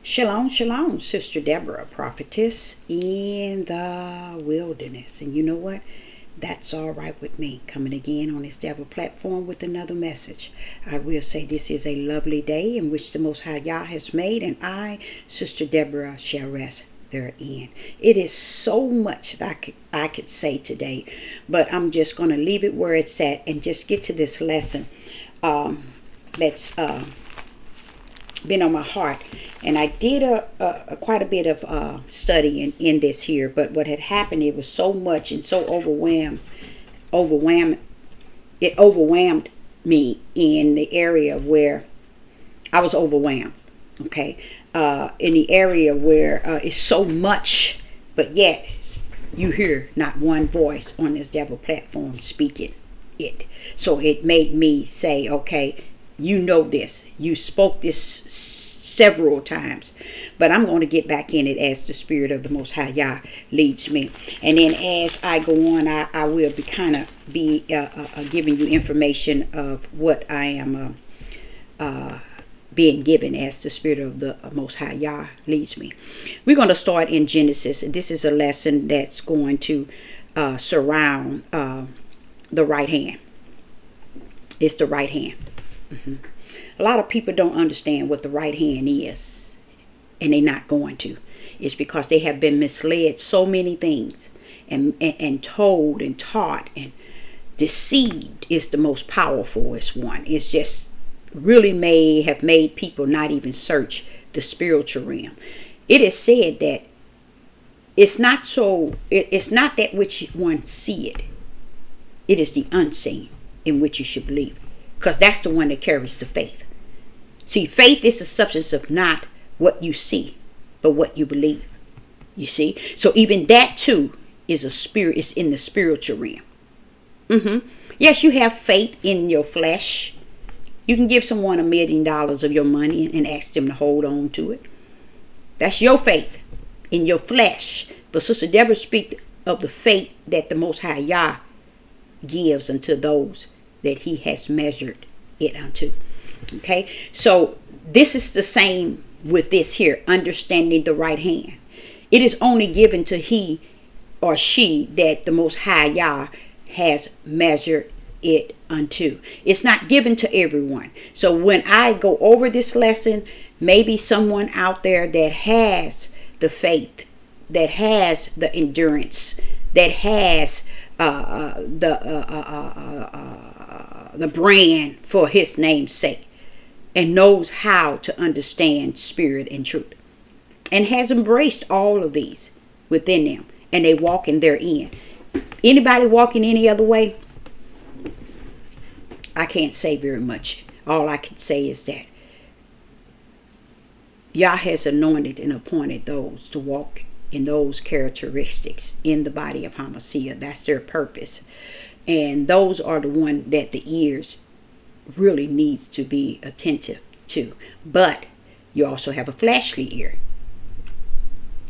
Shalom, shalom, Sister Deborah, prophetess in the wilderness. And you know what? That's all right with me. Coming again on this Deborah platform with another message. I will say this is a lovely day in which the Most High Yah has made, and I, Sister Deborah, shall rest therein. It is so much that I could say today, but I'm just going to leave it where it's at and just get to this lesson. That's been on my heart, and I did quite a bit of studying in this here. But what had happened, it was so much and so overwhelmed. It overwhelmed me in the area where I was overwhelmed. Okay, in the area where it's so much, but yet you hear not one voice on this devil platform speaking it. So it made me say, okay, you know this. You spoke this several times, but I'm going to get back in it as the Spirit of the Most High Yah leads me. And then as I go on, I will be giving you information of what I am being given as the Spirit of the Most High Yah leads me. We're going to start in Genesis, and this is a lesson that's going to surround the right hand. It's the right hand. A lot of people don't understand what the right hand is, and they're not going to. It's because they have been misled so many things and told and taught and deceived is the most powerful one. It's just really may have made people not even search the spiritual realm. It is said that it's not that which one see it. It is the unseen in which you should believe. Because that's the one that carries the faith. See, faith is the substance of not what you see, but what you believe. You see? So even that too is a spirit, it's in the spiritual realm. Yes, you have faith in your flesh. You can give someone $1 million of your money and ask them to hold on to it. That's your faith in your flesh. But Sister Deborah speaks of the faith that the Most High Yah gives unto those that he has measured it unto. Okay, so this is the same with this here, understanding the right hand. It is only given to he or she that the Most High Yah has measured it unto. It's not given to everyone. So when I go over this lesson, maybe someone out there that has the faith, that has the endurance, that has the brand for his name's sake, and knows how to understand spirit and truth, and has embraced all of these within them, and they walk in therein. Anybody walking any other way, I can't say very much. All I can say is that Yah has anointed and appointed those to walk in those characteristics in the body of Hamashiach. That's their purpose. And those are the one that the ears really needs to be attentive to. But you also have a fleshly ear.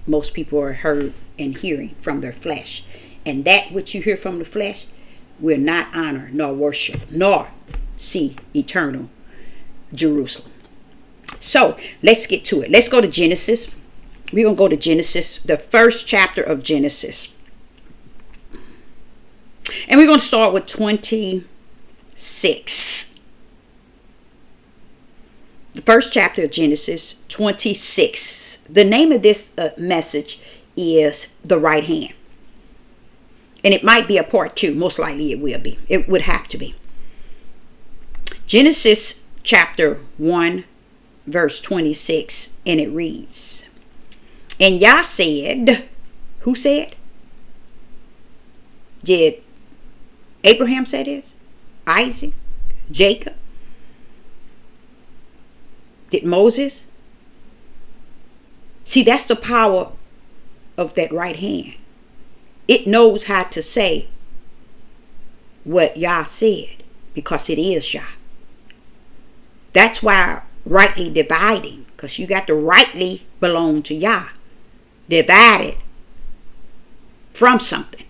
Most people are heard and hearing from their flesh. And that which you hear from the flesh will not honor nor worship nor see eternal Jerusalem. So let's get to it. Let's go to Genesis. We're going to go to Genesis, the first chapter of Genesis. And we're going to start with 26. The first chapter of Genesis, 26. The name of this message is The Right Hand. And it might be a part 2. Most likely it will be. It would have to be. Genesis chapter 1, verse 26. And it reads, and Yah said, who said? Did Abraham say this? Isaac? Jacob? Did Moses? See, that's the power of that right hand. It knows how to say what Yah said because it is Yah. That's why rightly dividing, because you got to rightly belong to Yah. Divided from something,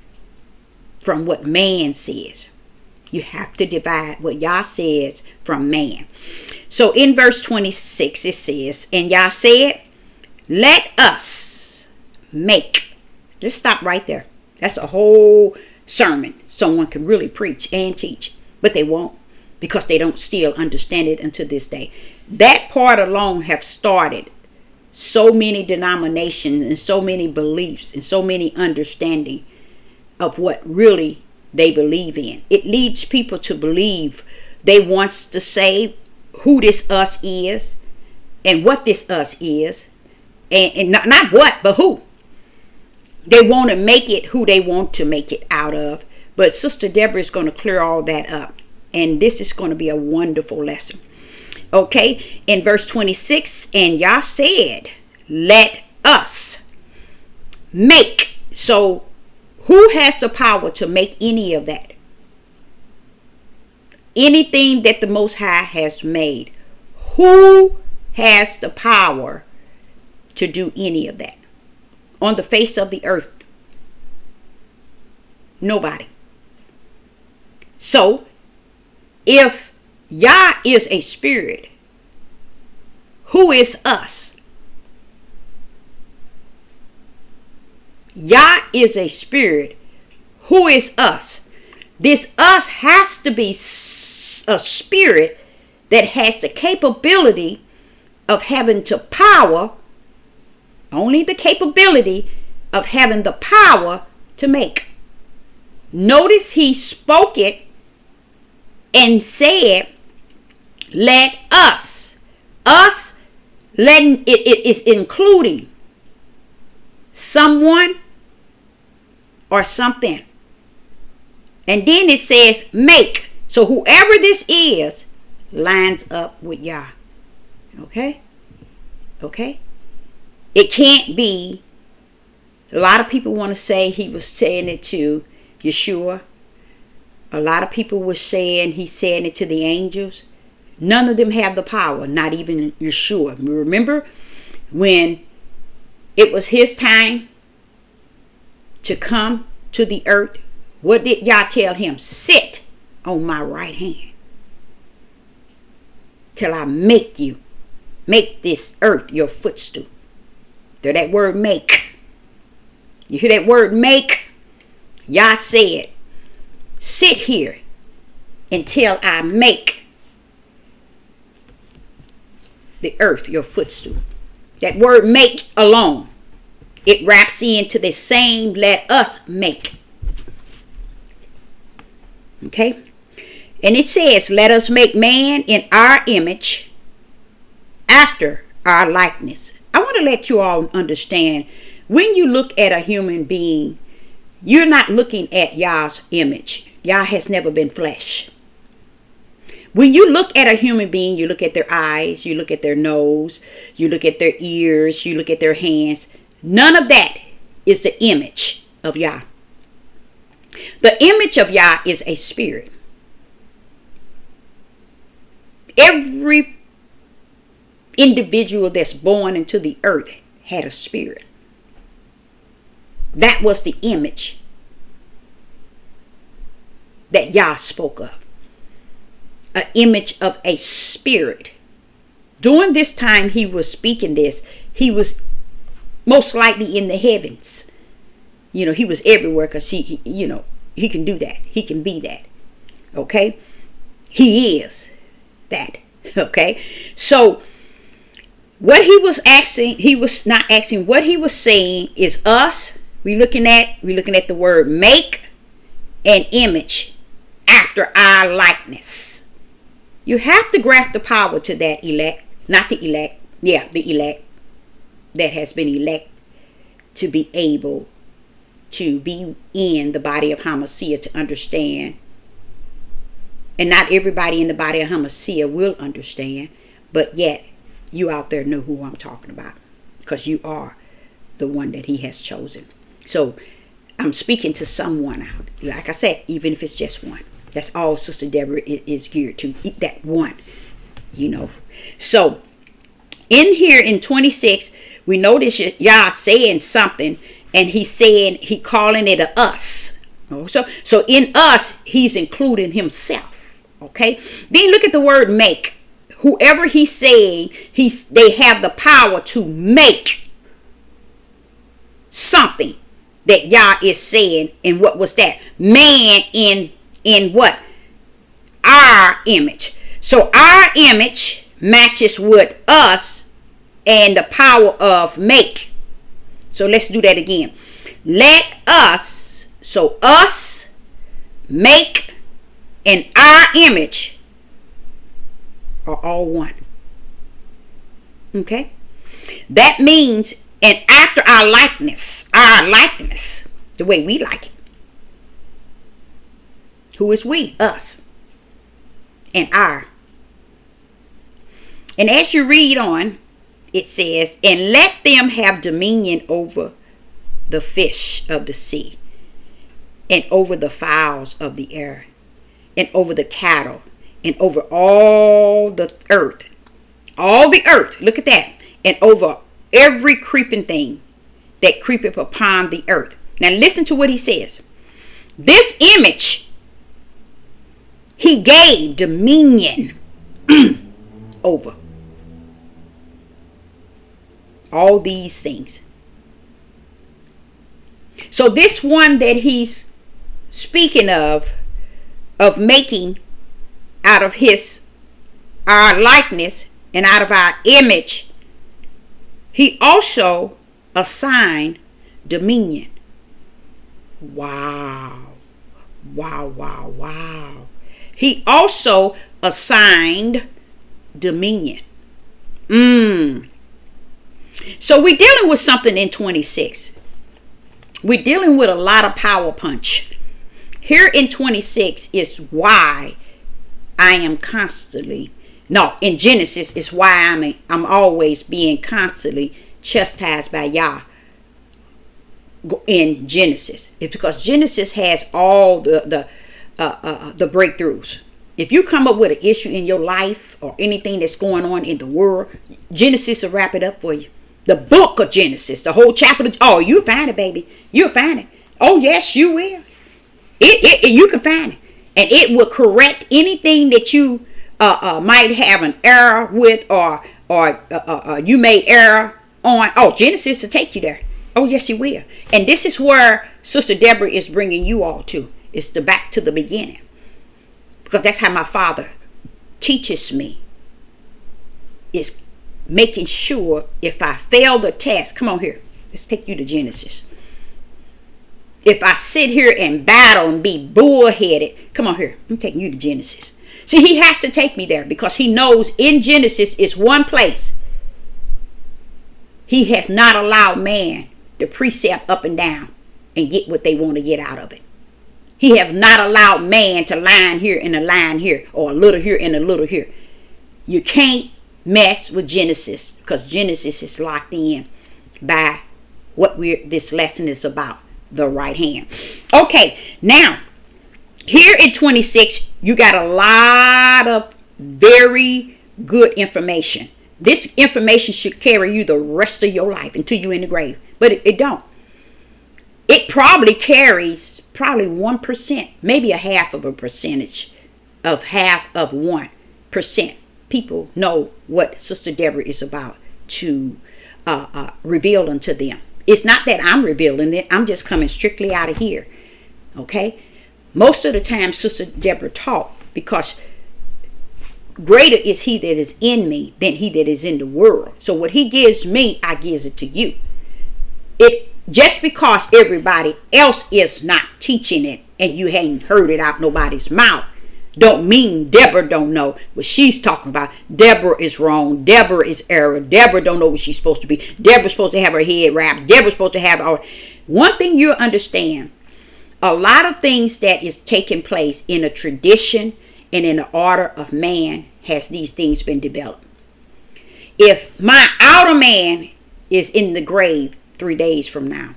from what man says. You have to divide what Yah says from man. So in verse 26 it says, and Yah said, Let us make. Let's stop right there. That's a whole sermon someone can really preach and teach, but they won't, because they don't still understand it until this day. That part alone have started so many denominations and so many beliefs and so many understanding of what really they believe in. It leads people to believe they wants to say who this us is and what this us is, and not what, but who. They want to make it who they want to make it out of. But Sister Deborah is going to clear all that up. And this is going to be a wonderful lesson. Okay, in verse 26, and Yah said, let us make. So who has the power to make any of that? Anything that the Most High has made. Who has the power to do any of that on the face of the earth? Nobody. So if Yah is a spirit, who is us? Yah is a spirit. Who is us? This us has to be a spirit that has the capability of having the power, only the capability of having the power to make. Notice he spoke it and said, let us. Us, letting it is including someone or something. And then it says make. So whoever this is lines up with Yah. Okay? Okay? It can't be. A lot of people want to say he was saying it to Yeshua. A lot of people were saying he's saying it to the angels. None of them have the power, not even Yeshua. Remember when it was his time to come to the earth? What did Yah tell him? Sit on my right hand till I make you. Make this earth your footstool. There, that word make. You hear that word make? Yah said, sit here until I make the earth your footstool. That word make alone, it wraps into the same let us make. Okay? And it says, let us make man in our image after our likeness. I want to let you all understand, when you look at a human being, you're not looking at Yah's image. Yah has never been flesh. When you look at a human being, you look at their eyes, you look at their nose, you look at their ears, you look at their hands. None of that is the image of Yah. The image of Yah is a spirit. Every individual that's born into the earth had a spirit. That was the image that Yah spoke of. An image of a spirit. During this time he was speaking this, he was most likely in the heavens. You know, he was everywhere because he can do that. He can be that. Okay? He is that. Okay? So what he was asking, he was not asking, what he was saying is us. We're looking at the word make and image after our likeness. You have to grasp the power to that elect, not the elect. Yeah, the elect that has been elected to be able to be in the body of Hamashiach to understand. And not everybody in the body of Hamashiach will understand, but yet you out there know who I'm talking about, because you are the one that he has chosen. So I'm speaking to someone out. Like I said, even if it's just one. That's all Sister Deborah is geared to. That one. You know. So in here in 26, we notice Yah saying something, and he's saying, he calling it a us. So in us, he's including himself. Okay. Then look at the word make. Whoever he's saying, they have the power to make something that Yah is saying. And what was that? Man in what? Our image. So our image matches with us and the power of make. So let's do that again. Let us, so us, make, and our image are all one. Okay? That means, and after our likeness, the way we like it. Who is we? Us. And our. And as you read on, it says, and let them have dominion over the fish of the sea, and over the fowls of the air, and over the cattle, and over all the earth. All the earth, look at that. And over every creeping thing that creepeth upon the earth. Now listen to what he says. This image he gave dominion over all these things. So this one that he's speaking of making out of our likeness and out of our image, he also assigned dominion. Wow. He also assigned dominion. So we're dealing with something in 26. We're dealing with a lot of power punch. Here in 26 is why I am constantly, in Genesis is why I'm always being constantly chastised by Yah in Genesis. It's because Genesis has all the breakthroughs. If you come up with an issue in your life or anything that's going on in the world, Genesis will wrap it up for you. The book of Genesis, the whole chapter. Oh, you'll find it, baby. You'll find it. Oh, yes, you will. You can find it. And it will correct anything that you might have an error with or you made error on. Oh, Genesis will take you there. Oh, yes, he will. And this is where Sister Deborah is bringing you all to. It's back to the beginning. Because that's how my father teaches me. It's making sure if I fail the test, come on here, let's take you to Genesis. If I sit here and battle and be bullheaded, come on here, I'm taking you to Genesis. See, he has to take me there because he knows in Genesis is one place he has not allowed man to precept up and down and get what they want to get out of it. He has not allowed man to line here and a line here, or a little here and a little here. You can't mess with Genesis because Genesis is locked in by what this lesson is about, the right hand. Okay, now here in 26 you got a lot of very good information. This information should carry you the rest of your life until you're in the grave, but it don't. It probably carries 1%, maybe a half of a percentage of 1%. People know what Sister Deborah is about to reveal unto them. It's not that I'm revealing it. I'm just coming strictly out of here. Okay? Most of the time, Sister Deborah taught because greater is he that is in me than he that is in the world. So what he gives me, I gives it to you. Just because everybody else is not teaching it and you ain't heard it out nobody's mouth, don't mean Deborah don't know what she's talking about. Deborah is wrong. Deborah is error. Deborah don't know what she's supposed to be. Deborah's supposed to have her head wrapped. Deborah's supposed to have all. One thing you understand, a lot of things that is taking place in a tradition and in the order of man has these things been developed. If my outer man is in the grave 3 days from now,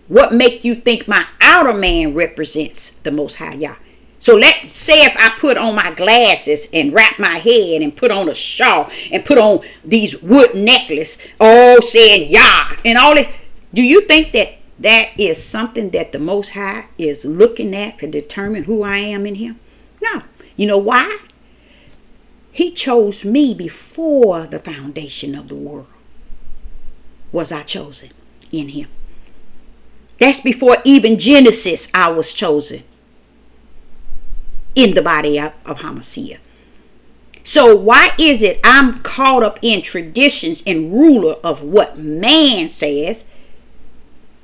what make you think my outer man represents the Most High Yah? So let's say if I put on my glasses and wrap my head and put on a shawl and put on these wood necklace, all saying Yah and all that, do you think that is something that the Most High is looking at to determine who I am in him? No. You know why? He chose me before the foundation of the world. Was I chosen in him? That's before even Genesis I was chosen in the body of Hamashiach. So why is it I'm caught up in traditions and ruler of what man says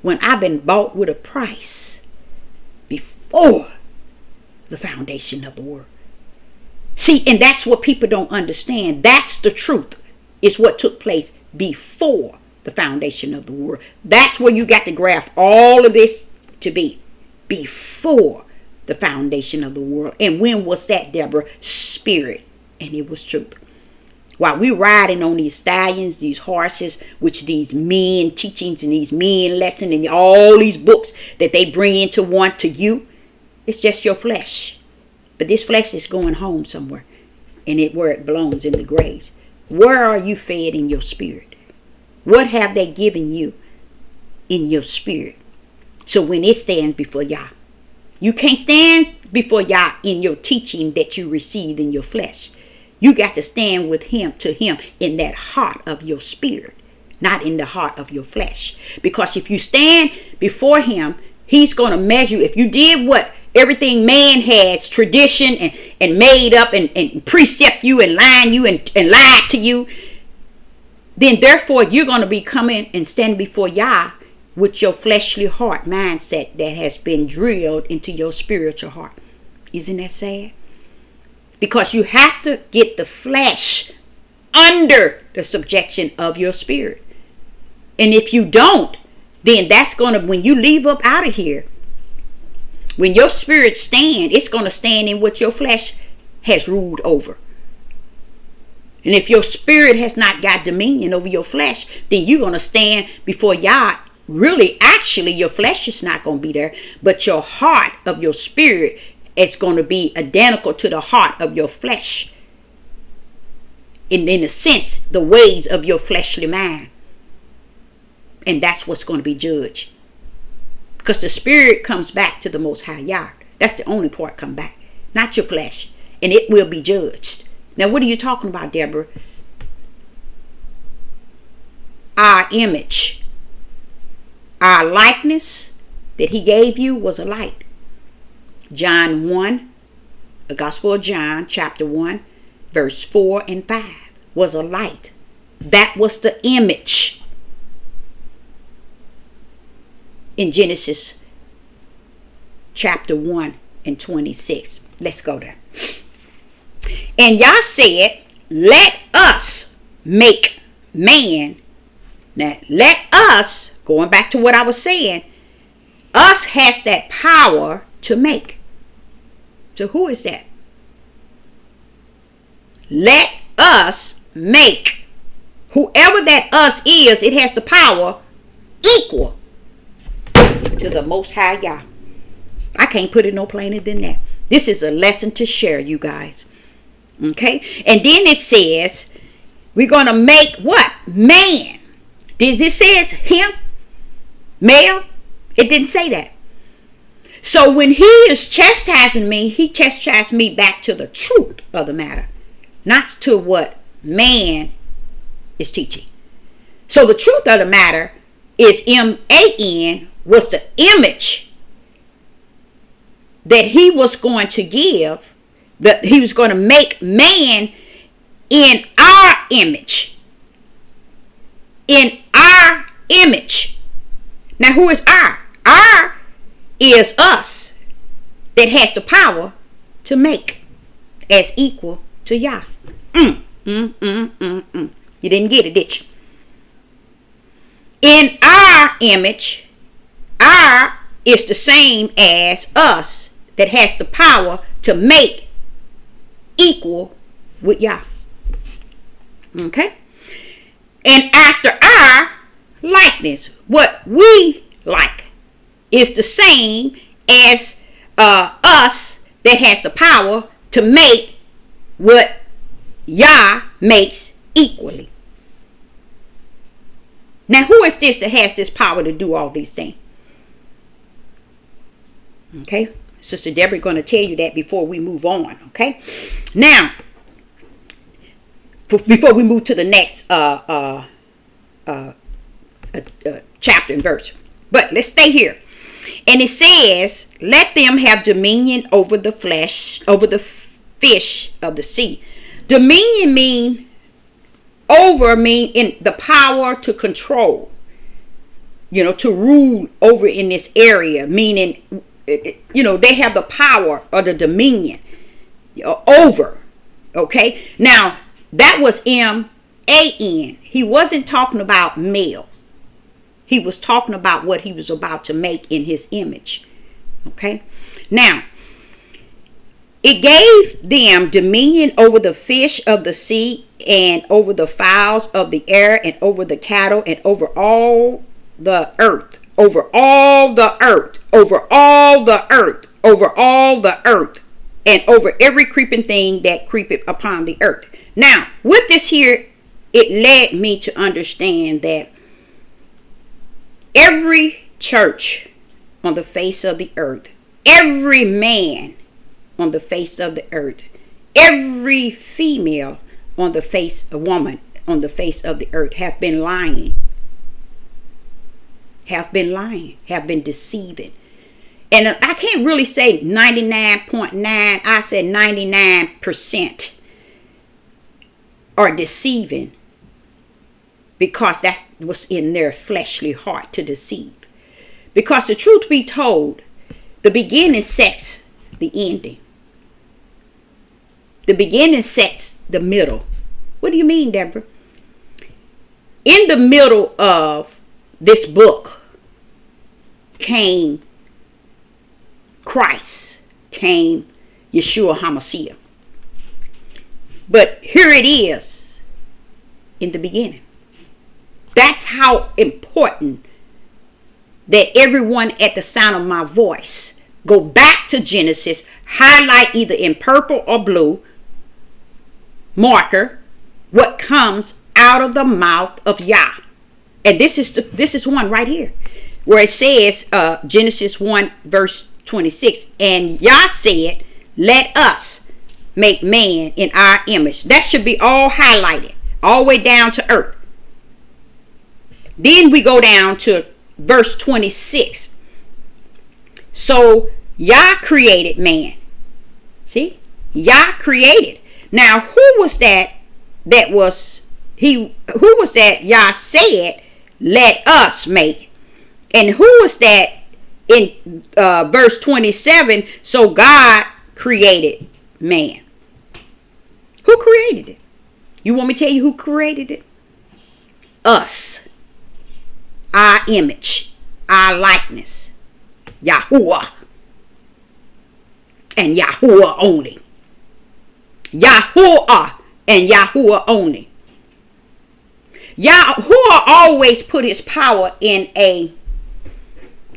when I've been bought with a price before the foundation of the world? See, and that's what people don't understand. That's the truth. It's what took place before the foundation of the world. That's where you got to graph all of this to be. Before the foundation of the world. And when was that, Deborah? Spirit. And it was truth. While we riding on these stallions, these horses, which these men teachings and these men lessons and all these books that they bring into one to you, it's just your flesh. But this flesh is going home somewhere. And it where it belongs, in the graves. Where are you fed in your spirit? What have they given you in your spirit? So when it stands before Yah, you can't stand before Yah in your teaching that you received in your flesh. You got to stand with him, to him, in that heart of your spirit, not in the heart of your flesh. Because if you stand before him, he's going to measure you. If you did what everything man has, tradition and made up and precept you and line you and lied to you, then therefore you're going to be coming and standing before Yah with your fleshly heart mindset that has been drilled into your spiritual heart. Isn't that sad? Because you have to get the flesh under the subjection of your spirit. And if you don't, then that's going to, when you leave up out of here, when your spirit stand, it's going to stand in what your flesh has ruled over. And if your spirit has not got dominion over your flesh, then you're going to stand before Yah. Really, actually, your flesh is not going to be there, but your heart of your spirit is going to be identical to the heart of your flesh. And in a sense, the ways of your fleshly mind. And that's what's going to be judged. Because the spirit comes back to the Most High Yah. That's the only part come back. Not your flesh. And it will be judged. Now, what are you talking about, Deborah? Our image. Our likeness that he gave you was a light. John 1, the Gospel of John, chapter 1, verse 4 and 5 was a light. That was the image. In Genesis chapter 1 and 26. Let's go there. And Yah said, let us make man. Now, let us, going back to what I was saying, us has that power to make. So who is that? Let us make. Whoever that us is, it has the power equal to the Most High Yah. I can't put it no plainer than that. This is a lesson to share, you guys. Okay? And then it says, we're going to make what? Man. Does it says him? Male? It didn't say that. So when he is chastising me, he chastised me back to the truth of the matter. Not to what man is teaching. So the truth of the matter is M-A-N was the image that he was going to give, that he was going to make man in our image. In our image. Now who is our? Our is us that has the power to make as equal to Yah. You didn't get it, did you? In our image, our is the same as us that has the power to make equal with Yah. Okay? And after our likeness, what we like is the same as us that has the power to make what Yah makes equally. Now, who is this that has this power to do all these things? Okay, Sister Deborah going to tell you that before we move on. Okay, now before we move to the next chapter and verse. But let's stay here. And it says, let them have dominion over the flesh, over the fish of the sea. Dominion mean in the power to control, to rule over in this area, meaning, they have the power or the dominion over. Okay. Now that was M-A-N. He wasn't talking about males. He was talking about what he was about to make in his image. Okay. Now, it gave them dominion over the fish of the sea and over the fowls of the air and over the cattle and over all the earth, over all the earth, over all the earth, over all the earth, and over every creeping thing that creepeth upon the earth. Now, with this here, it led me to understand that every church on the face of the earth, every man on the face of the earth, every female on the face, a woman on the face of the earth have been lying, have been deceiving. And I can't really say 99.9, I said 99% are deceiving, because that's what's in their fleshly heart, to deceive. Because the truth be told, the beginning sets the ending. The beginning sets the middle. What do you mean, Deborah? In the middle of this book came Christ, came Yeshua HaMashiach. But here it is in the beginning. That's how important that everyone at the sound of my voice go back to Genesis, highlight either in purple or blue marker what comes out of the mouth of Yah. And this is one right here where it says, Genesis 1 verse 26, and Yah said, let us make man in our image. That should be all highlighted all the way down to earth. Then we go down to verse 26. So Yah created man. See? Yah created. Now, who was that Yah said, let us make? And who was that in verse 27? So God created man. Who created it? You want me to tell you who created it? Us. Our image. Our likeness. Yahuwah. And Yahuwah only. Yahuwah and Yahuwah only. Yahuwah always put his power in a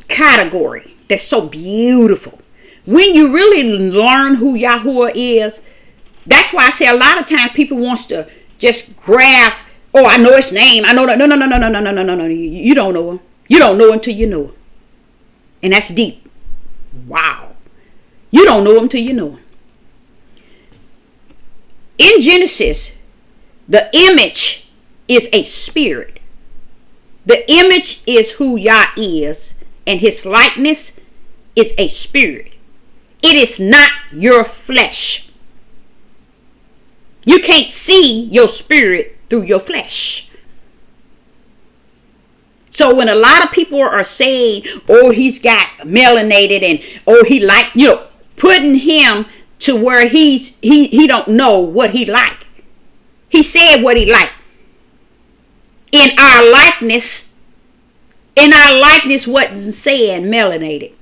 category that's so beautiful. When you really learn who Yahuwah is, that's why I say a lot of times people wants to just grab, oh, I know his name. I know that. No. You don't know him. You don't know him till you know him. And that's deep. Wow. You don't know him till you know him. In Genesis, the image is a spirit. The image is who Yah is, and his likeness is a spirit. It is not your flesh. You can't see your spirit through your flesh. So when a lot of people are saying, oh, he's got melanated, and oh, he like, putting him to where he don't know what he like. He said what he like. In our likeness wasn't saying melanated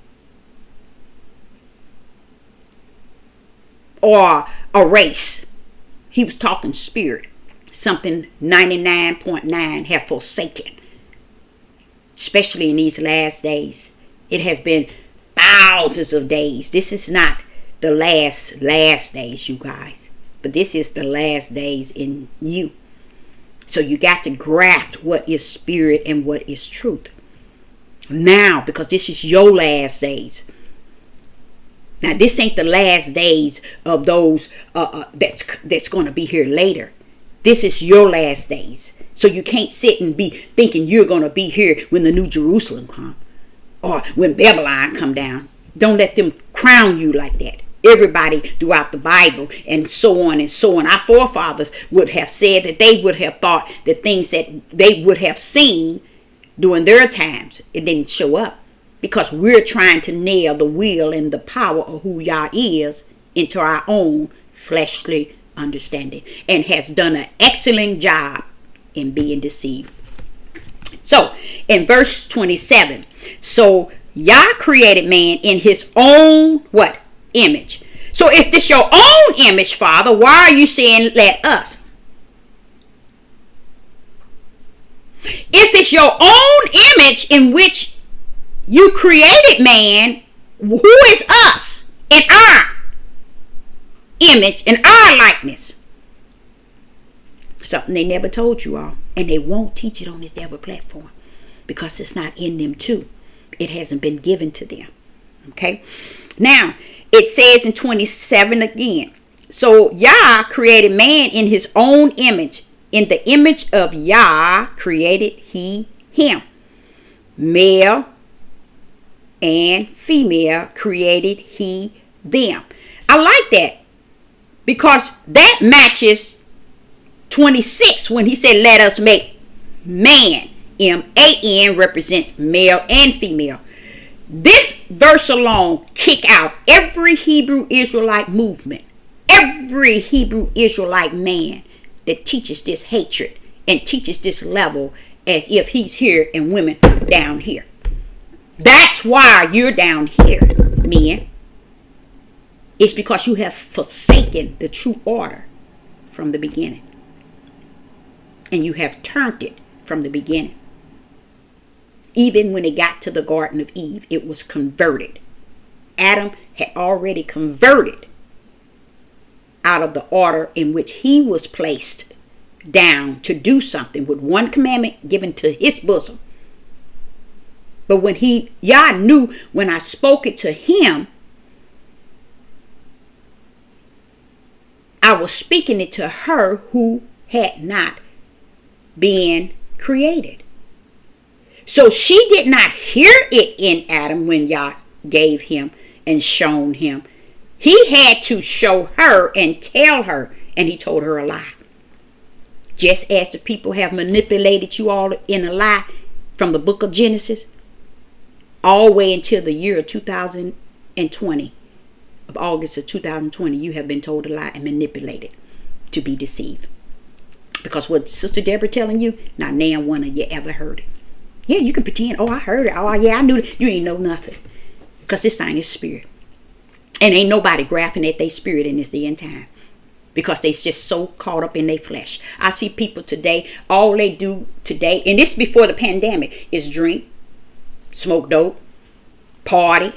or a race. He was talking spirit. Something 99.9 have forsaken. Especially in these last days. It has been thousands of days. This is not the last days, you guys. But this is the last days in you. So you got to graft what is spirit and what is truth. Now, because this is your last days. Now, this ain't the last days of those that's going to be here later. This is your last days. So you can't sit and be thinking you're going to be here when the New Jerusalem comes. or when Babylon come down. Don't let them crown you like that. Everybody throughout the Bible and so on and so on. Our forefathers would have said that they would have thought the things that they would have seen during their times, it didn't show up, because we're trying to nail the will and the power of who Yah is into our own fleshly understanding, and has done an excellent job in being deceived. So in verse 27, so Yah created man in his own what? Image. So if this your own image, Father, why are you saying let us? If it's your own image in which you created man, who is us in our image, in our likeness? Something they never told you all, and they won't teach it on this devil platform, because it's not in them too. It hasn't been given to them. Okay. Now it says in 27 again. So Yah created man in his own image. In the image of Yah created he him. Male and female created he them. I like that, because that matches 26 when he said let us make man. M-A-N represents male and female. This verse alone kick out every Hebrew Israelite movement, every Hebrew Israelite man that teaches this hatred and teaches this level as if he's here and women down here. That's why you're down here, men. It's because you have forsaken the true order from the beginning, and you have turned it from the beginning. Even when it got to the Garden of Eve, it was converted. Adam had already converted out of the order in which he was placed down to do something with one commandment given to his bosom. But when Yah knew when I spoke it to him, I was speaking it to her who had not been created. So she did not hear it in Adam when Yah gave him and shown him. He had to show her and tell her, and he told her a lie. Just as the people have manipulated you all in a lie from the book of Genesis all the way until the year of 2020, of August of 2020, you have been told a lie and manipulated to be deceived. Because what Sister Deborah telling you, not now one of you ever heard it. Yeah, you can pretend, oh, I heard it. Oh, yeah, I knew it. You ain't know nothing. Because this thing is spirit. And ain't nobody grasping at their spirit in this day and time. Because they just so caught up in their flesh. I see people today, all they do today, and this before the pandemic, is drink, smoke dope, party,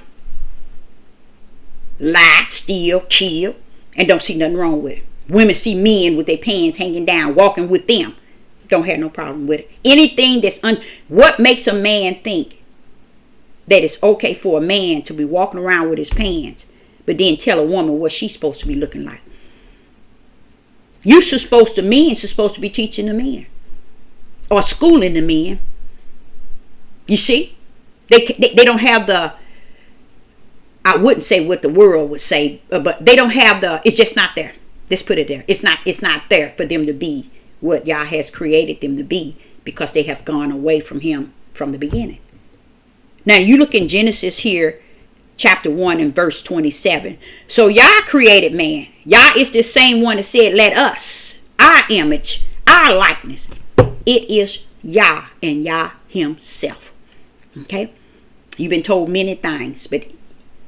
lie, steal, kill, and don't see nothing wrong with it. Women see men with their pants hanging down, walking with them. Don't have no problem with it. Anything that's what makes a man think that it's okay for a man to be walking around with his pants, but then tell a woman what she's supposed to be looking like? Men supposed to be teaching the men or schooling the men. You see, they don't have the, I wouldn't say what the world would say, but they don't have the, it's just not there. Let's put it there. It's not there for them to be what Yah has created them to be, because they have gone away from him from the beginning. Now you look in Genesis here, chapter 1 and verse 27. So Yah created man. Yah is the same one that said, let us, our image, our likeness. It is Yah and Yah himself. Okay? You've been told many things, but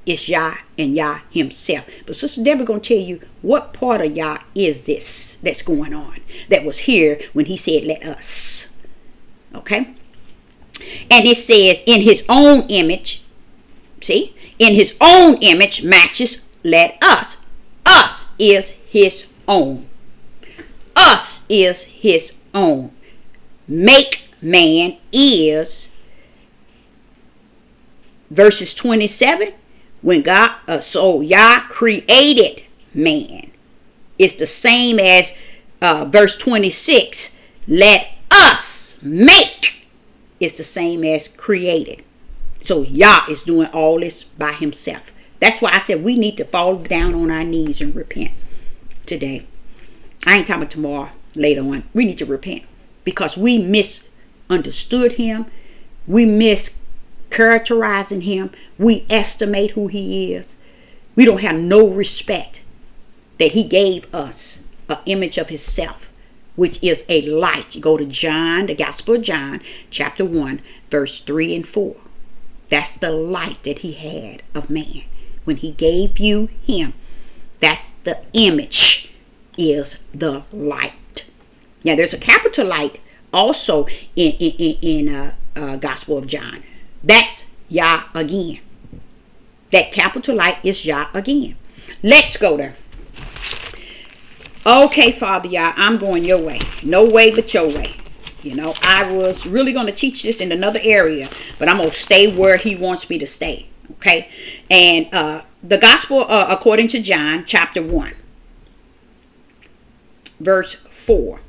it's Yah and Yah himself. But Sister Deborah going to tell you what part of Yah is this that's going on, that was here when he said, let us. Okay? And it says, in his own image, see, in his own image matches let us. Us is his own. Us is his own. Make man is, verses 27, when God, so Yah created man. It's the same as verse 26. Let us make. It's the same as created. So Yah is doing all this by himself. That's why I said we need to fall down on our knees and repent today. I ain't talking about tomorrow, later on. We need to repent because we misunderstood him. We mischaracterizing him. We estimate who he is. We don't have no respect that he gave us an image of himself, which is a light. You go to John, the Gospel of John, chapter 1, verse 3 and 4. That's the light that he had of man. When he gave you him, that's the image, is the light. Now, there's a capital light also in Gospel of John. That's Yah again. That capital light is Yah again. Let's go there. Okay, Father Yah, I'm going your way. No way but your way. You know, I was really going to teach this in another area, but I'm going to stay where he wants me to stay. Okay. And the gospel according to John chapter 1, verse 4,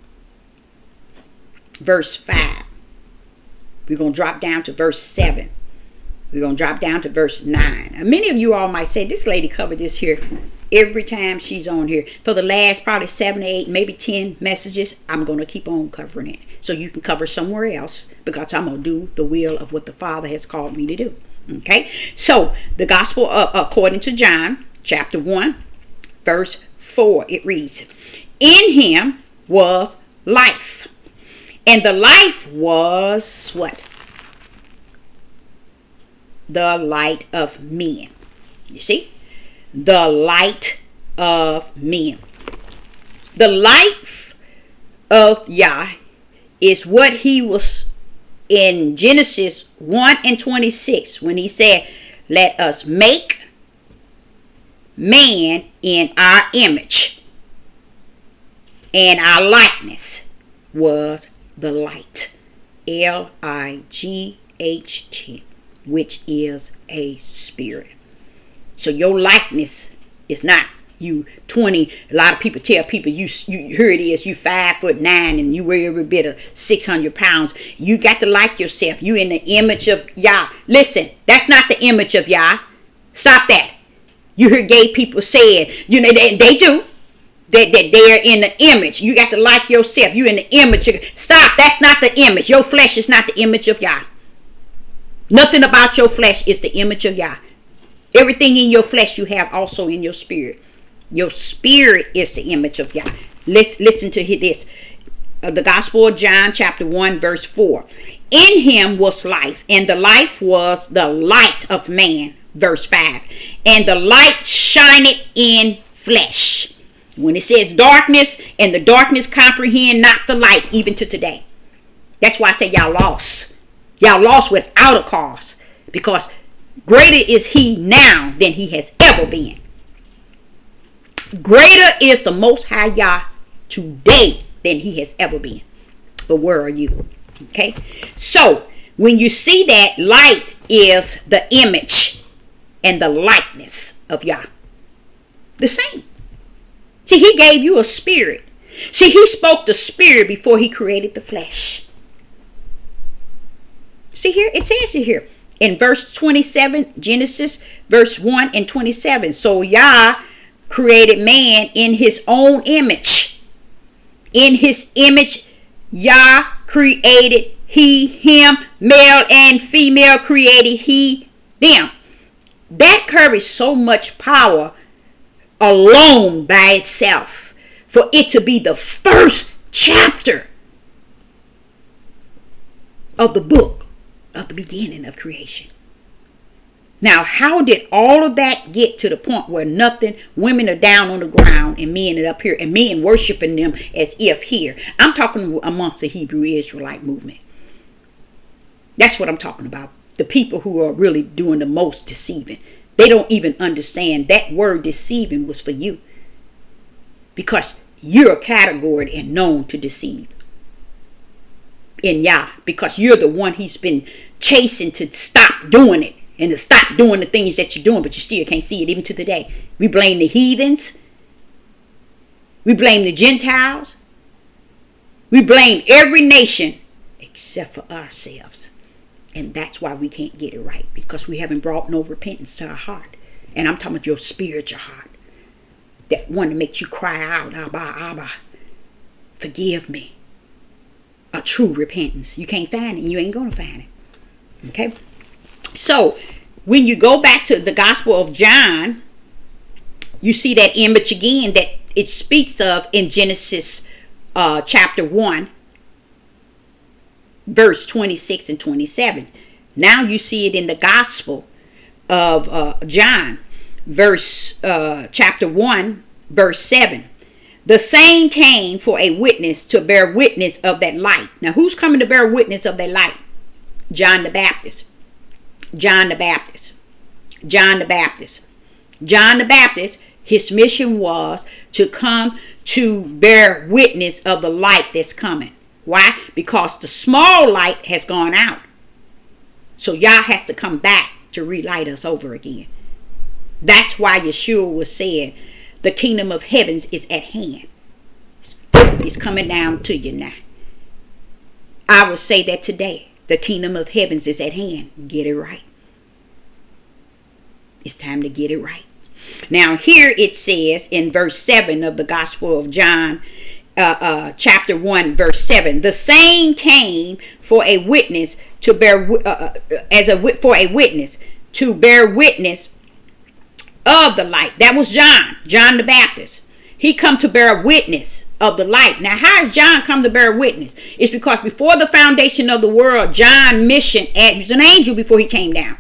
verse 5. We're going to drop down to verse 7. We're going to drop down to verse 9. And many of you all might say, this lady covered this here every time she's on here. For the last probably 7, 8, maybe 10 messages, I'm going to keep on covering it. So you can cover somewhere else because I'm going to do the will of what the Father has called me to do. Okay, so the gospel according to John chapter 1, verse 4, it reads, in him was life, and the life was what? The light of men. You see? The light of men. The life of Yah is what he was in Genesis 1 and 26, when he said, let us make man in our image and our likeness, was the light. L-I-G-H-T, which is a spirit. So your likeness is not you 20. A lot of people tell people you here it is, you 5'9" and you weigh every bit of 600 pounds. You got to like yourself. You in the image of Yah. Listen, that's not the image of Yah. Stop that. You hear gay people saying, you know, they do. That they're in the image. You got to like yourself. You in the image of, stop. That's not the image. Your flesh is not the image of Yah. Nothing about your flesh is the image of Yah. Everything in your flesh you have also in your spirit. Your spirit is the image of Yah. Listen to this. The Gospel of John chapter 1 verse 4. In him was life, and the life was the light of man. Verse 5. And the light shineth in flesh. When it says darkness, and the darkness comprehend not the light, even to today. That's why I say y'all lost. Y'all lost without a cause. Because greater is he now than he has ever been. Greater is the Most High Yah today than he has ever been. But where are you? Okay. So when you see that, light is the image and the likeness of Yah. The same. See, he gave you a spirit. See, he spoke the spirit before he created the flesh. See here, it says it here in verse 27, Genesis verse 1 and 27. So Yah created man in his own image. In his image, Yah created he, him, male and female created he, them. That carries so much power alone by itself for it to be the first chapter of the book of the beginning of creation. Now, how did all of that get to the point where nothing, women are down on the ground and men are up here and men worshiping them as if here? I'm talking amongst the Hebrew Israelite movement. That's what I'm talking about. The people who are really doing the most deceiving. They don't even understand that word deceiving was for you. Because you're categorized and known to deceive. In Yah. Because you're the one he's been chasing to stop doing it. And to stop doing the things that you're doing, but you still can't see it even to today. We blame the heathens. We blame the Gentiles. We blame every nation except for ourselves. And that's why we can't get it right, because we haven't brought no repentance to our heart. And I'm talking about your spiritual heart. That one that makes you cry out, Abba, Abba, forgive me. A true repentance. You can't find it, and you ain't going to find it. Okay? So, when you go back to the Gospel of John, you see that image again that it speaks of in Genesis chapter 1, verse 26 and 27. Now you see it in the Gospel of John, chapter 1, verse 7. The same came for a witness to bear witness of that light. Now who's coming to bear witness of that light? John the Baptist. John the Baptist. John the Baptist. John the Baptist, his mission was to come to bear witness of the light that's coming. Why? Because the small light has gone out. So Yah has to come back to relight us over again. That's why Yeshua was saying, the kingdom of heavens is at hand. It's coming down to you now. I would say that today. The kingdom of heavens is at hand. Get it right. It's time to get it right. Now here it says in verse 7 of the Gospel of John, chapter 1, verse 7. The same came for a witness to bear to bear witness of the light. That was John the Baptist. He come to bear witness of the light. Now, how has John come to bear witness? It's because before the foundation of the world, John missioned as he was an angel before he came down.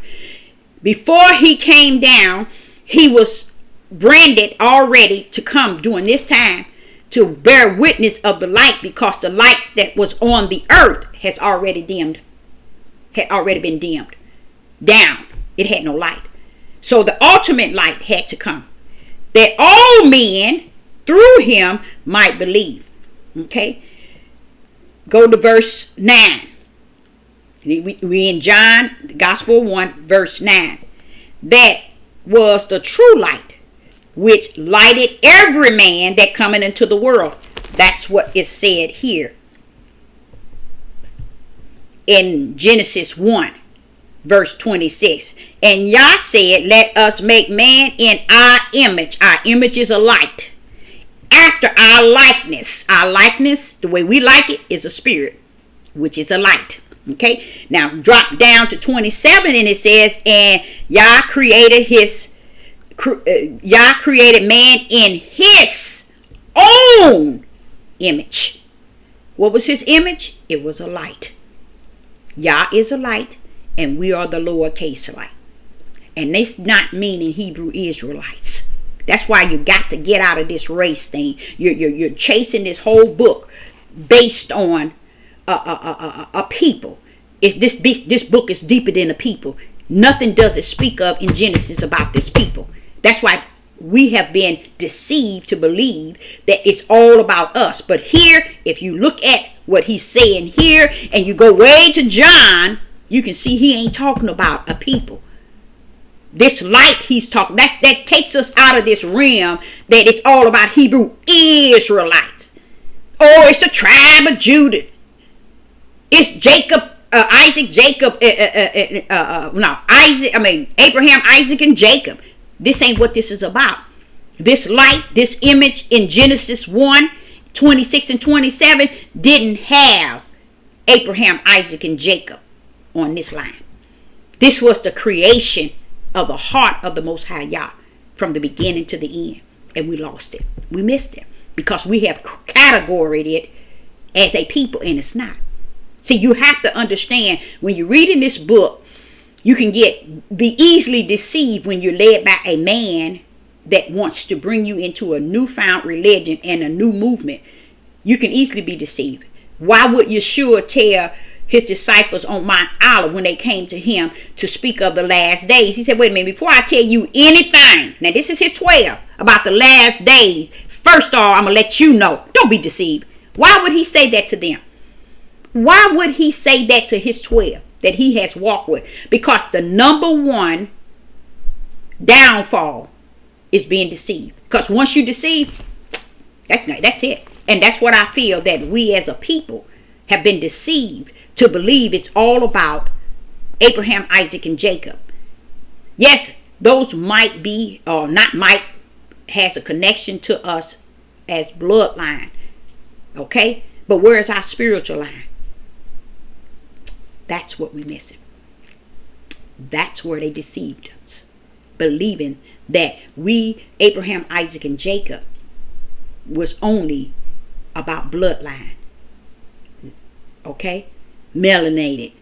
Before he came down, he was branded already to come during this time to bear witness of the light, because the light that was on the earth had already been dimmed down. It had no light. So the ultimate light had to come, that all men through him might believe. Okay. Go to verse 9. We in John, Gospel 1, verse 9. That was the true light, which lighted every man that cometh into the world. That's what is said here in Genesis 1, verse 26. And Yah said, let us make man in our image. Our image is a light. After our likeness. Our likeness, the way we like it, is a spirit, which is a light. Okay. Now drop down to 27, and it says, and Yah created man in his own image. What was his image? It was a light. Yah is a light, and we are the lowercase light. And that's not meaning Hebrew Israelites. That's why you got to get out of this race thing. You're chasing this whole book based on a people. This book is deeper than a people. Nothing does it speak of in Genesis about this people. That's why we have been deceived to believe that it's all about us. But here, if you look at what he's saying here, and you go way to John, you can see he ain't talking about a people. This light he's talking, that takes us out of this realm that it's all about Hebrew Israelites. Oh, it's the tribe of Judah. It's Abraham, Isaac, and Jacob. This ain't what this is about. This light, this image in Genesis 1, 26 and 27 didn't have Abraham, Isaac, and Jacob on this line. This was the creation of the heart of the Most High Yah from the beginning to the end. And we lost it. We missed it because we have categorized it as a people, and it's not. See, you have to understand, when you're reading this book, you can be easily deceived when you're led by a man that wants to bring you into a newfound religion and a new movement. You can easily be deceived. Why would Yeshua tell his disciples on Mount Olive when they came to him to speak of the last days? He said, wait a minute, before I tell you anything, now this is his 12, about the last days, first of all, I'm going to let you know. Don't be deceived. Why would he say that to them? Why would he say that to his 12 that he has walked with? Because the number one downfall is being deceived. Because once you deceive, that's it. And that's what I feel, that we as a people have been deceived to believe it's all about Abraham, Isaac, and Jacob. Yes, those might be, or not might, has a connection to us as bloodline. Okay? But where is our spiritual line? That's what we're missing. That's where they deceived us. Believing that we, Abraham, Isaac, and Jacob, was only about bloodline. Okay? Melanated.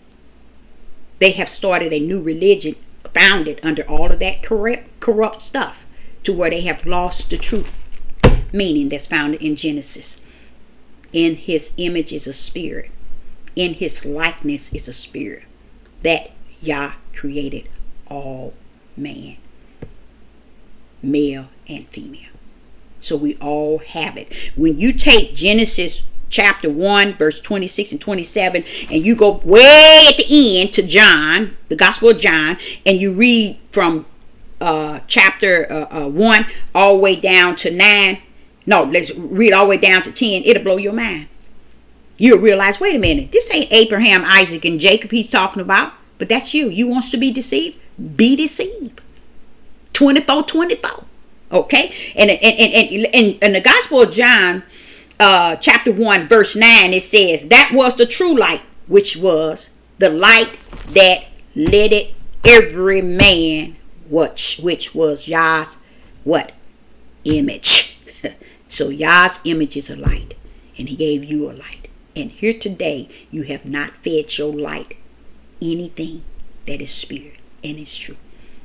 They have started a new religion founded under all of that corrupt stuff, to where they have lost the true meaning that's found in Genesis. In his image is a spirit. In his likeness is a spirit. That Yah created all man, male and female. So we all have it. When you take Genesis chapter 1, verse 26 and 27, and you go way at the end to John, the Gospel of John, and you read from chapter 1 all the way down to 9. No, let's read all the way down to 10. It'll blow your mind. You'll realize, wait a minute, this ain't Abraham, Isaac, and Jacob he's talking about, but that's you. You wants to be deceived? Be deceived. 24. Okay? And in the Gospel of John, chapter 1, verse 9, it says, that was the true light, which was the light that lighted every man, which was Yah's what? Image. So Yah's image is a light, and he gave you a light. And here today, you have not fed your light anything that is spirit and is true.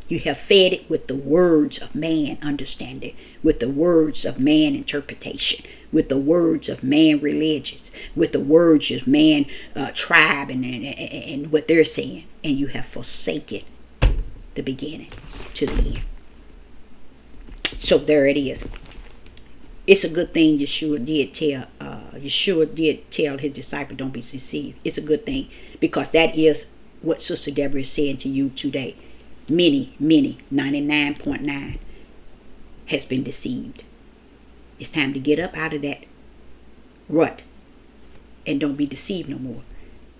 You have fed it with the words of man understanding, with the words of man interpretation, with the words of man religions, with the words of man tribe and what they're saying. And you have forsaken the beginning to the end. So there it is. It's a good thing Yeshua did tell his disciple, don't be deceived. It's a good thing, because that is what Sister Deborah is saying to you today. Many, 99.9 has been deceived. It's time to get up out of that rut and don't be deceived no more.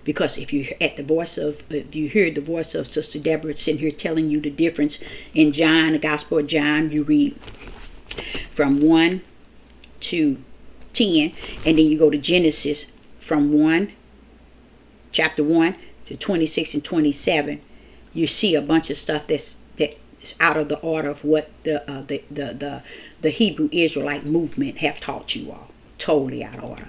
Because if you heard the voice of Sister Deborah sitting here telling you the difference in John, the Gospel of John, you read from 1 to 10, and then you go to Genesis from chapter 1 to 26 and 27. You see a bunch of stuff that's out of the order of what the Hebrew Israelite movement have taught you all. Totally out of order.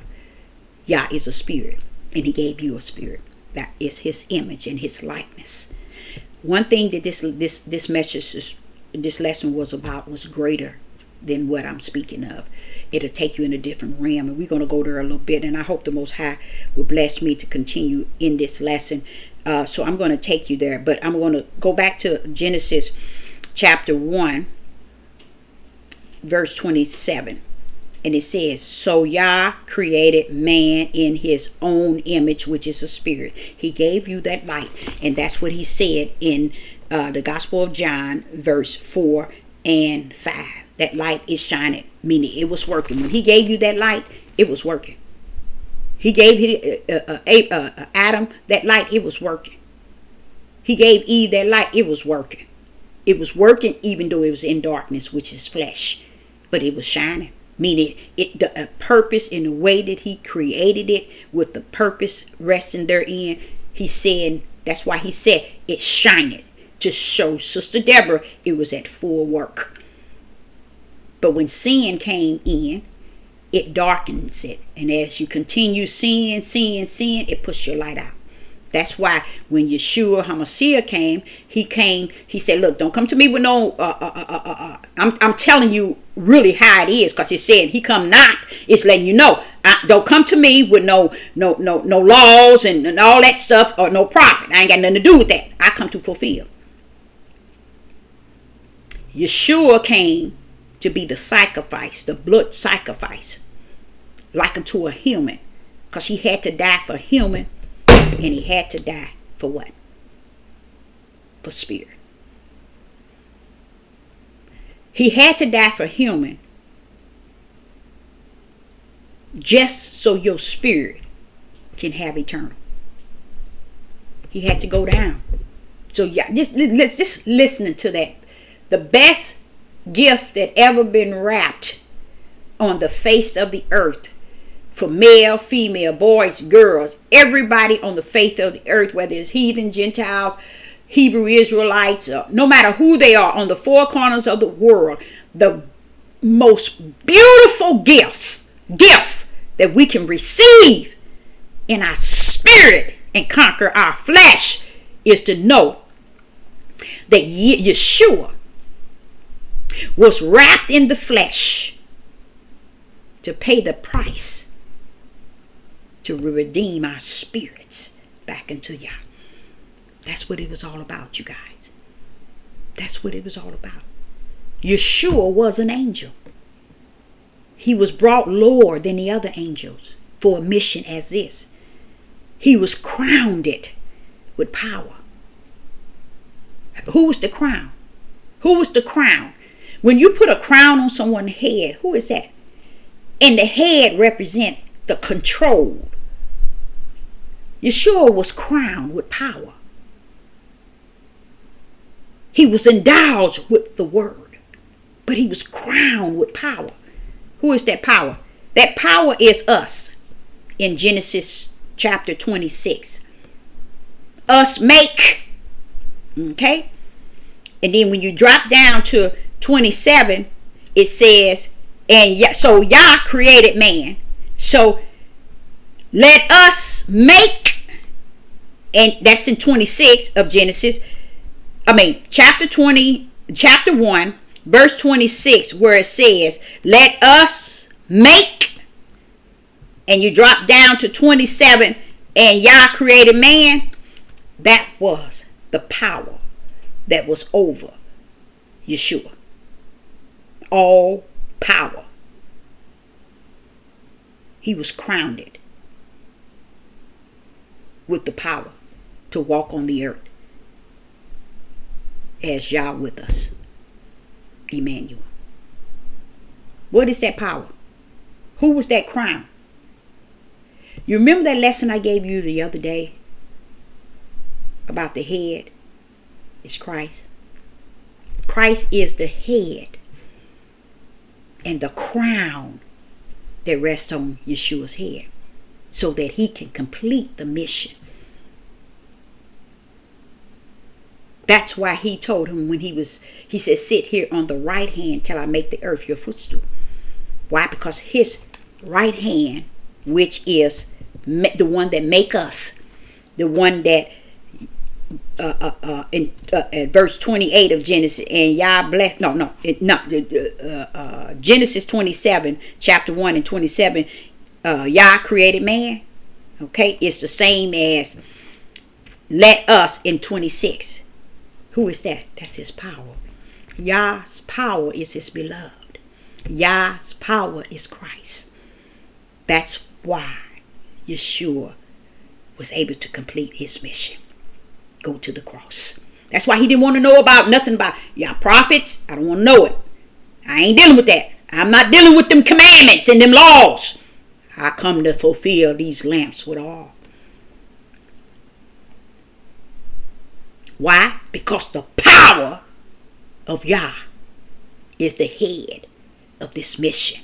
Yah is a spirit, and he gave you a spirit. That is his image and his likeness. One thing that this message, this lesson was about, was greater than what I'm speaking of. It'll take you in a different realm, and we're going to go there a little bit, and I hope the Most High will bless me to continue in this lesson. So I'm going to take you there, but I'm going to go back to Genesis chapter 1, verse 27. And it says, so Yah created man in his own image, which is a spirit. He gave you that light. And that's what he said in the Gospel of John, verse 4 and 5. That light is shining, meaning it was working. When he gave you that light, it was working. He gave Adam that light, it was working. He gave Eve that light, it was working. It was working even though it was in darkness, which is flesh. But it was shining. Meaning the purpose in the way that he created it, with the purpose resting therein. He said, that's why he said it's shining, to show Sister Deborah it was at full work. But when sin came in, it darkens it. And as you continue seeing, it puts your light out. That's why when Yeshua HaMashiach came, he said, look, don't come to me with no, I'm telling you really how it is, because he said he come not, it's letting you know, don't come to me with no laws and all that stuff, or no prophet. I ain't got nothing to do with that. I come to fulfill. Yeshua came to be the sacrifice, the blood sacrifice, like unto a human, because he had to die for human, and he had to die for what? For spirit. He had to die for human just so your spirit can have eternal. He had to go down So yeah, let's just listening to that. The best gift that ever been wrapped on the face of the earth, for male, female, boys, girls, everybody on the face of the earth, whether it's heathen, Gentiles, Hebrew Israelites, no matter who they are on the four corners of the world, the most beautiful gift that we can receive in our spirit and conquer our flesh is to know that Yeshua was wrapped in the flesh to pay the price to redeem our spirits back into Yah. That's what it was all about, you guys. That's what it was all about. Yeshua was an angel. He was brought lower than the other angels for a mission as this. He was crowned with power. Who was the crown? Who was the crown? When you put a crown on someone's head, who is that? And the head represents the control. Yeshua was crowned with power. He was endowed with the word, but he was crowned with power. Who is that power? That power is us in Genesis chapter 26. Us make. Okay? And then when you drop down to 27, it says, and so Yah created man. So let us make, and that's in 26 of Genesis. Chapter 1, verse 26, where it says, let us make, and you drop down to 27, and Yah created man. That was the power that was over Yeshua. All power. He was crowned with the power to walk on the earth as Yah with us, Emmanuel. What is that power? Who was that crown? You remember that lesson I gave you the other day about the head is Christ? Christ is the head and the crown that rests on Yeshua's head so that he can complete the mission. That's why he told him when he said, sit here on the right hand till I make the earth your footstool. Why? Because his right hand, which is the one that make us, the one that in verse 28 of Genesis, and Yah blessed, Genesis 27, chapter 1 and 27, Yah created man. Okay, it's the same as let us in 26. Who is that? That's his power. Yah's power is his beloved. Yah's power is Christ. That's why Yeshua was able to complete his mission. Go to the cross. That's why he didn't want to know about nothing about y'all prophets. I don't want to know it. I ain't dealing with that. I'm not dealing with them commandments and them laws. I come to fulfill these lamps with all. Why? Because the power of Yah is the head of this mission.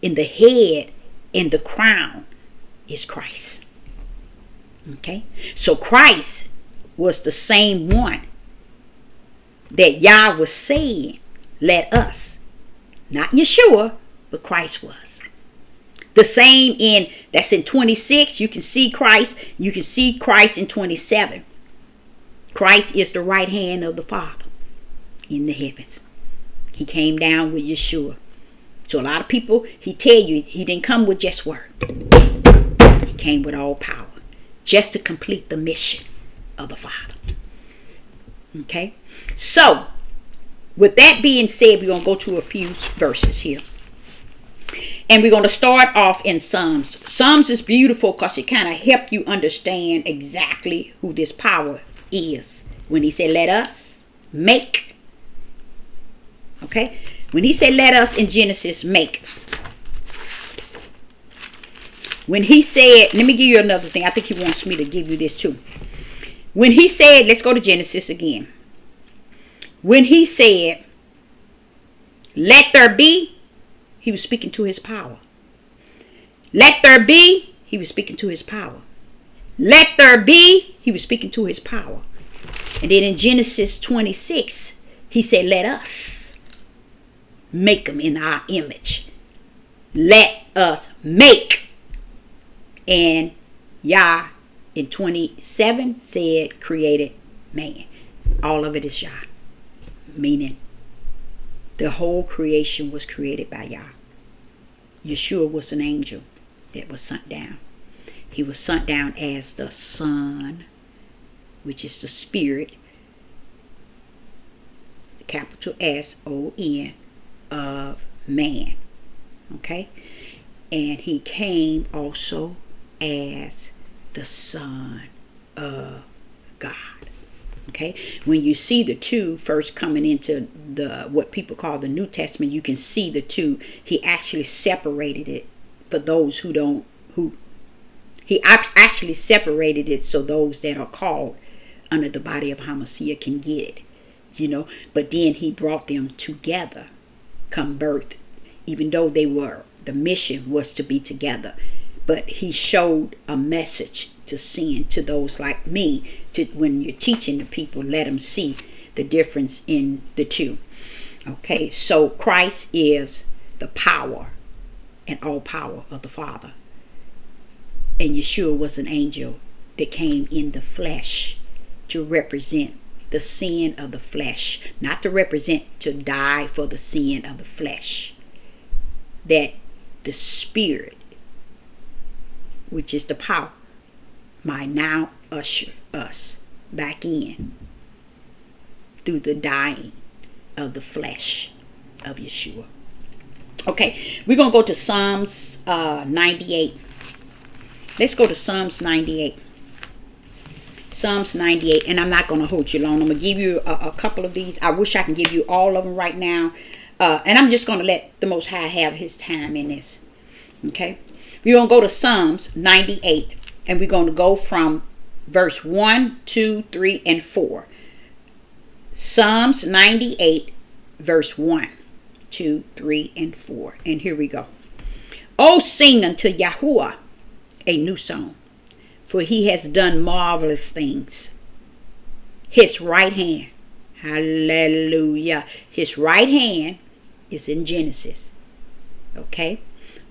In the head, in the crown, is Christ. Okay? So Christ was the same one that Yah was saying, let us. Not Yeshua, but Christ was. The same that's in 26, you can see Christ. You can see Christ in 27. Christ is the right hand of the Father in the heavens. He came down with Yeshua. So a lot of people, he tell you, he didn't come with just word. He came with all power. Just to complete the mission of the Father. Okay? So, with that being said, we're going to go to a few verses here. And we're going to start off in Psalms. Psalms is beautiful because it kind of helps you understand exactly who this power is. When he said, let us make. Okay? When he said, let us in Genesis make. When he said, let me give you another thing. I think he wants me to give you this too. When he said, let's go to Genesis again. When he said, let there be, he was speaking to his power. Let there be, he was speaking to his power. Let there be, he was speaking to his power. And then in Genesis 26, he said, let us make them in our image. Let us make. And Yah in 27 said, created man. All of it is Yah. Meaning the whole creation was created by Yah. Yeshua was an angel that was sent down. He was sent down as the Son, which is the Spirit, capital S-O-N, of man. Okay? And he came also as the Son of God. Okay? When you see the two first coming into the what people call the New Testament, you can see the two. He actually separated it for those he actually separated it so those that are called under the body of Hamashiach can get it. But then he brought them together come birth, even though the mission was to be together. But he showed a message to send to those like me, to when you're teaching the people, let them see the difference in the two. Okay, so Christ is the power and all power of the Father. And Yeshua was an angel that came in the flesh to represent the sin of the flesh, not to represent, to die for the sin of the flesh. That the Spirit, which is the power, might now usher us back in through the dying of the flesh of Yeshua. Okay, we're going to go to Psalms 98. Let's go to Psalms 98. Psalms 98, and I'm not going to hold you long. I'm going to give you a couple of these. I wish I can give you all of them right now. And I'm just going to let the Most High have his time in this. Okay? We're going to go to Psalms 98, and we're going to go from verse 1, 2, 3, and 4. Psalms 98, verse 1, 2, 3, and 4. And here we go. Oh, sing unto Yahuwah a new song, for he has done marvelous things. His right hand, hallelujah, his right hand is in Genesis, okay,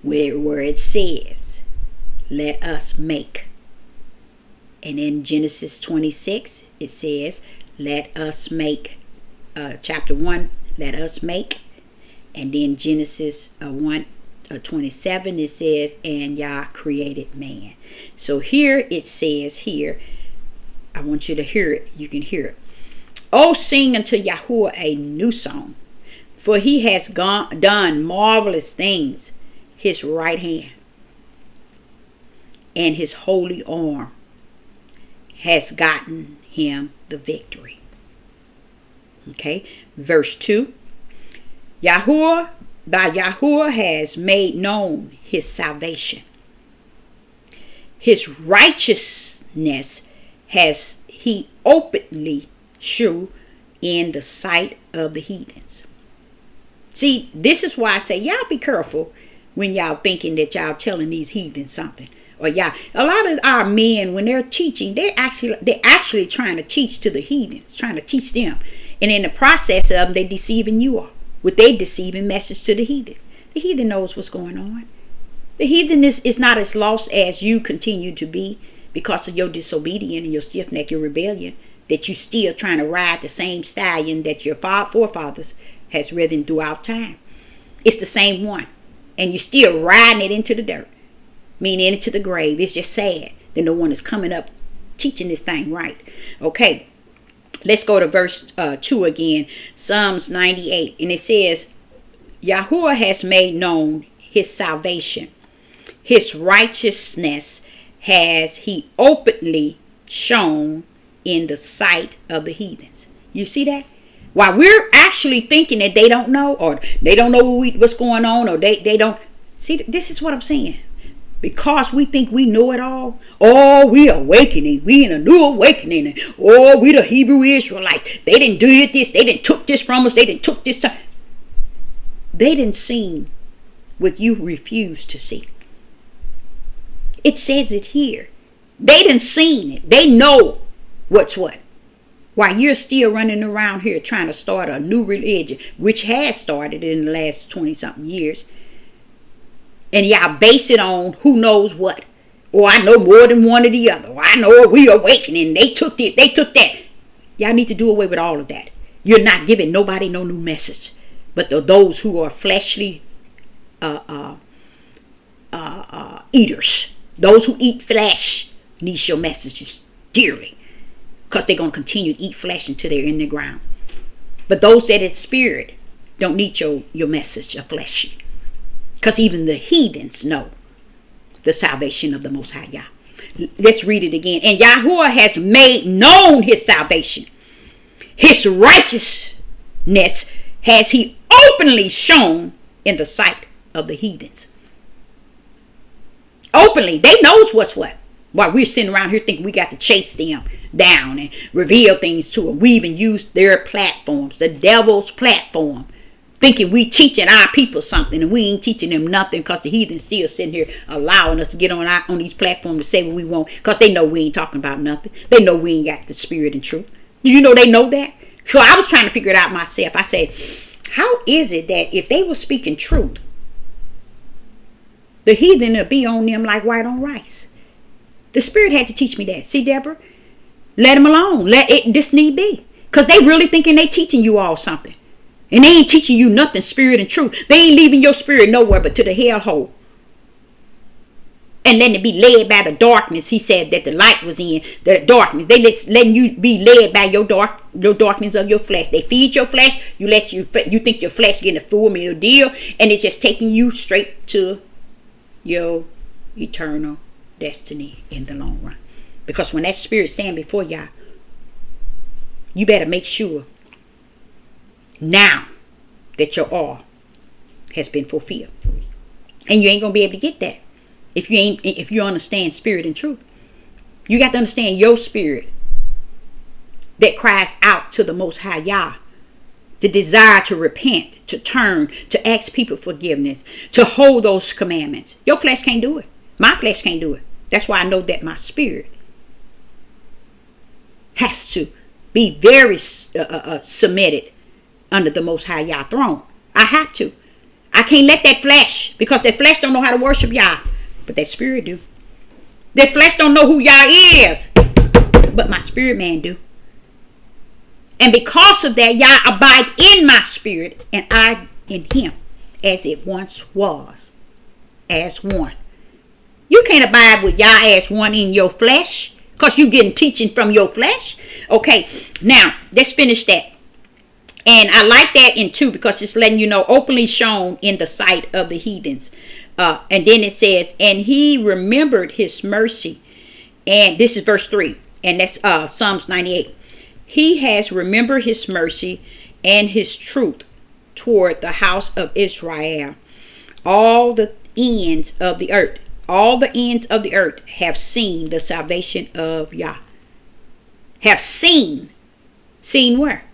where it says, let us make. And in Genesis 26, it says, let us make, chapter 1, let us make. And then Genesis 27, it says, and Yah created man. So here it says here, I want you to hear it. You can hear it. Oh, sing unto Yahuwah a new song, for he has done marvelous things. His right hand and his holy arm has gotten him the victory. Okay, verse 2. Yahuwah has made known his salvation. His righteousness has he openly shew in the sight of the heathens. See, this is why I say y'all be careful when y'all thinking that y'all telling these heathens something. Or a lot of our men, when they're teaching, they're actually trying to teach to the heathens, trying to teach them. And in the process of them, they're deceiving you all with their deceiving message to the heathen. The heathen knows what's going on. The heathen is not as lost as you continue to be because of your disobedience and your stiff neck, your rebellion, that you still trying to ride the same stallion that your forefathers has ridden throughout time. It's the same one. And you're still riding it into the dirt, meaning into the grave. It's just sad that no one is coming up teaching this thing right. Okay, let's go to verse 2 again. Psalms 98. And it says, Yahuwah has made known his salvation. His righteousness has he openly shown in the sight of the heathens. You see that? While we're actually thinking that they don't know, or they don't know what's going on, or they don't. See, this is what I'm saying. because we think we know it all. Oh, we awakening. We in a new awakening. Oh, we the Hebrew Israelites. They didn't do this. They didn't took this from us. They didn't took this time. They didn't see what you refuse to see. It says it here. They didn't seen it. They know what's what. While you're still running around here trying to start a new religion, which has started in the last 20-something years. And y'all base it on who knows what. Or I know more than one or the other. Or I know we awakening. They took this. They took that. Y'all need to do away with all of that. You're not giving nobody no new message. But those who are fleshly eaters. Those who eat flesh need your messages dearly. Because they're going to continue to eat flesh until they're in the ground. But those that is spirit don't need your message of flesh. Because even the heathens know the salvation of the Most High Yah. Let's read it again. And Yahuwah has made known his salvation. His righteousness has he openly shown in the sight of the heathens. Openly. They knows what's what. While we're sitting around here thinking we got to chase them down and reveal things to them. We even use their platforms, the devil's platform, thinking we teaching our people something, and we ain't teaching them nothing, because the heathen still sitting here allowing us to get on these platforms to say what we want, because they know we ain't talking about nothing. They know we ain't got the spirit and truth. Do you know they know that? So I was trying to figure it out myself. I said, how is it that if they were speaking truth, the heathen would be on them like white on rice? The spirit had to teach me that. See, Deborah? Let them alone. Let it this need be. Because they really thinking they teaching you all something. And they ain't teaching you nothing, spirit and truth. They ain't leaving your spirit nowhere but to the hellhole. And letting it be led by the darkness. He said that the light was in the darkness. They letting you be led by your darkness of your flesh. They feed your flesh. You think your flesh getting a full meal deal. And it's just taking you straight to your eternal destiny in the long run. Because when that spirit stand before y'all, you better make sure now that your all has been fulfilled. And you ain't gonna be able to get that if you understand spirit and truth. You got to understand your spirit that cries out to the Most High Yah, the desire to repent, to turn, to ask people forgiveness, to hold those commandments. Your flesh can't do it. My flesh can't do it. That's why I know that my spirit has to be very submitted under the Most High Yah throne. I have to. I can't let that flesh, because that flesh don't know how to worship Yah, but that spirit do. That flesh don't know who Yah is, but my spirit man do. And because of that, Yah abide in my spirit, and I in him, as it once was, as one. You can't abide with Yah as one in your flesh, because you getting teaching from your flesh. Okay, now let's finish that. And I like that in 2, because it's letting you know openly shown in the sight of the heathens. And then it says, and he remembered his mercy. And this is verse 3. And that's Psalms 98. He has remembered his mercy and his truth toward the house of Israel. All the ends of the earth. All the ends of the earth have seen the salvation of Yah. Have seen. Seen where?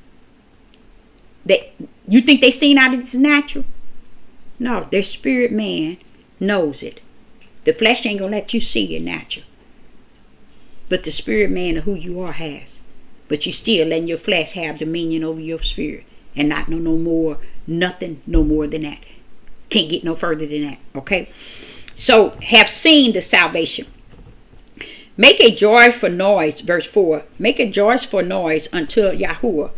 You think they seen out of this natural? No, their spirit man knows it. The flesh ain't going to let you see it natural. But the spirit man of who you are has. But you still letting your flesh have dominion over your spirit. And not know no more, nothing no more than that. Can't get no further than that. Okay? So, have seen the salvation. Make a joyful noise, verse 4. Make a joyful noise unto Yahuwah,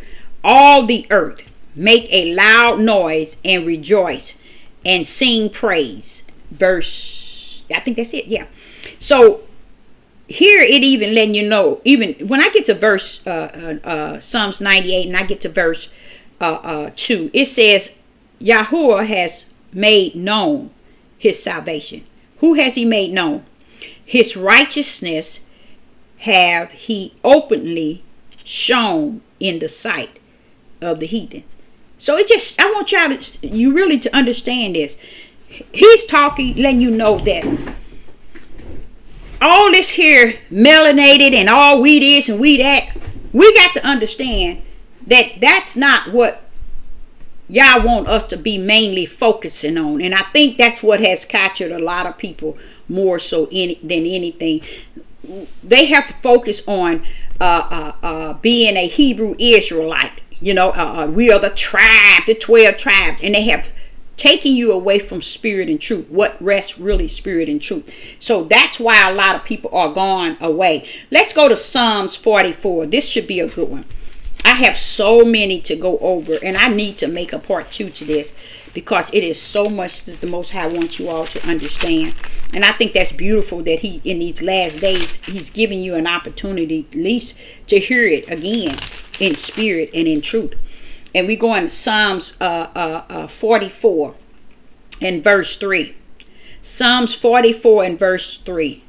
all the earth. Make a loud noise and rejoice and sing praise. Verse, I think that's it, yeah. So, here it even letting you know, even when I get to verse Psalms 98 and I get to verse 2, it says, Yahuwah has made known his salvation. Who has he made known? His righteousness have he openly shown in the sight of the heathens. So I want you really to understand this. He's talking, letting you know that all this here melanated and all we this and we that, we got to understand that that's not what y'all want us to be mainly focusing on. And I think that's what has captured a lot of people more so than anything. They have to focus on being a Hebrew Israelite. We are the tribe, the 12 tribes, and they have taken you away from spirit and truth. What rests really spirit and truth. So that's why a lot of people are gone away. Let's go to Psalms 44. This should be a good one. I have so many to go over, and I need to make a part 2 to this because it is so much that the Most High wants you all to understand. And I think that's beautiful that he, in these last days, he's giving you an opportunity at least to hear it again in spirit and in truth. And we go in Psalms 44 and verse 3. Psalms 44 and verse 3.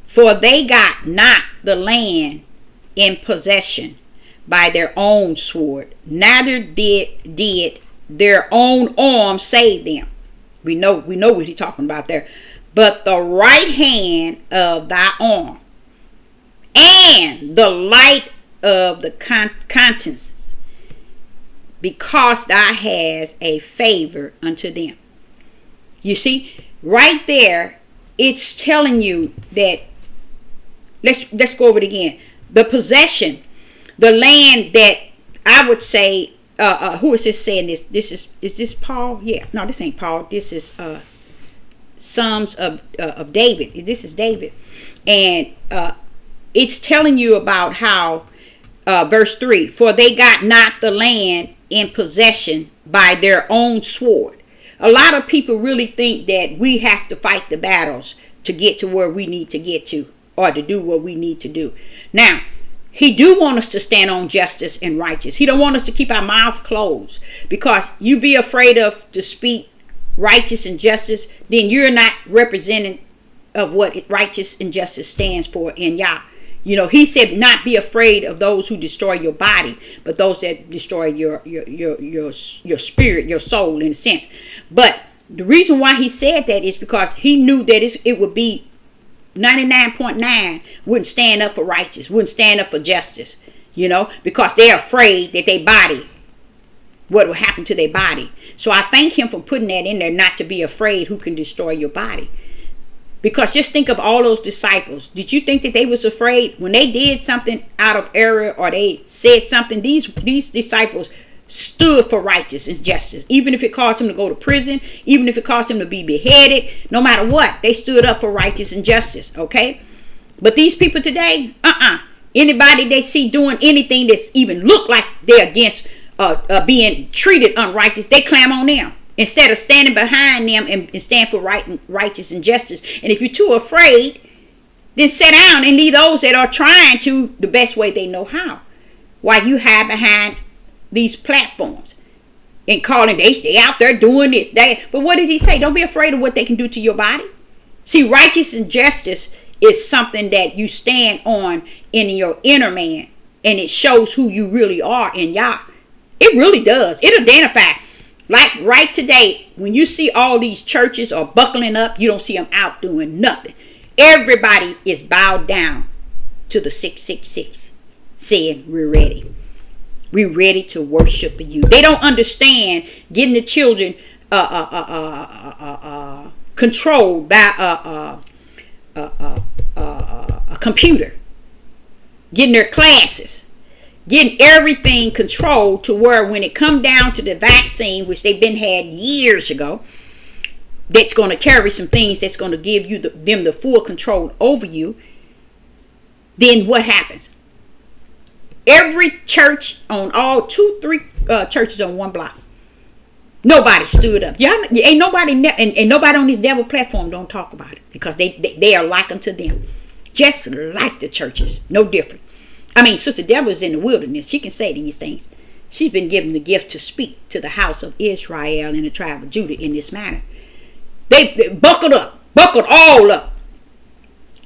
For they got not the land in possession by their own sword, neither did their own arm save them. We know what he's talking about there. But the right hand of thy arm and the light of the countenance, because thou hast a favor unto them. You see, right there, it's telling you that, let's go over it again. The possession, the land that I would say, who is this saying this? Is this Paul? Yeah, no, this ain't Paul. This is Psalms of David. This is David. And it's telling you about how, verse 3, for they got not the land in possession by their own sword. A lot of people really think that we have to fight the battles to get to where we need to get to, or to do what we need to do. Now, he do want us to stand on justice and righteousness. He don't want us to keep our mouth closed, because you be afraid of to speak righteous and justice, then you're not representing of what righteous and justice stands for in Yah. He said, not be afraid of those who destroy your body, but those that destroy your spirit, your soul, in a sense. But the reason why he said that is because he knew that it would be 99.9 wouldn't stand up for righteousness, wouldn't stand up for justice, because they're afraid that their body, what will happen to their body. So I thank him for putting that in there, not to be afraid who can destroy your body. Because just think of all those disciples. Did you think that they was afraid when they did something out of error, or they said something? These disciples stood for righteousness and justice. Even if it caused them to go to prison, even if it caused them to be beheaded, no matter what, they stood up for righteousness and justice. Okay? But these people today, anybody they see doing anything that's even look like they're against being treated unrighteous, they clam on them instead of standing behind them and stand for righteousness and justice. And if you're too afraid, then sit down and leave those that are trying to the best way they know how, while you hide behind these platforms and calling they out there doing this. But what did he say? Don't be afraid of what they can do to your body. See, righteousness and justice is something that you stand on in your inner man, and it shows who you really are in Yah. It really does. It identifies. Like right today, when you see all these churches are buckling up, you don't see them out doing nothing. Everybody is bowed down to the 666, saying, we're ready. We're ready to worship you. They don't understand getting the children controlled by a computer. Getting their classes. Getting everything controlled to where when it come down to the vaccine, which they've been had years ago, that's going to carry some things that's going to give you them the full control over you, then what happens? Every church on all 2-3 churches on one block, nobody stood up. Ain't nobody and nobody on this devil platform don't talk about it, because they are like unto them, just like the churches, no different. I mean, Sister Deborah is in the wilderness. She can say these things. She's been given the gift to speak to the house of Israel and the tribe of Judah in this manner. They buckled all up.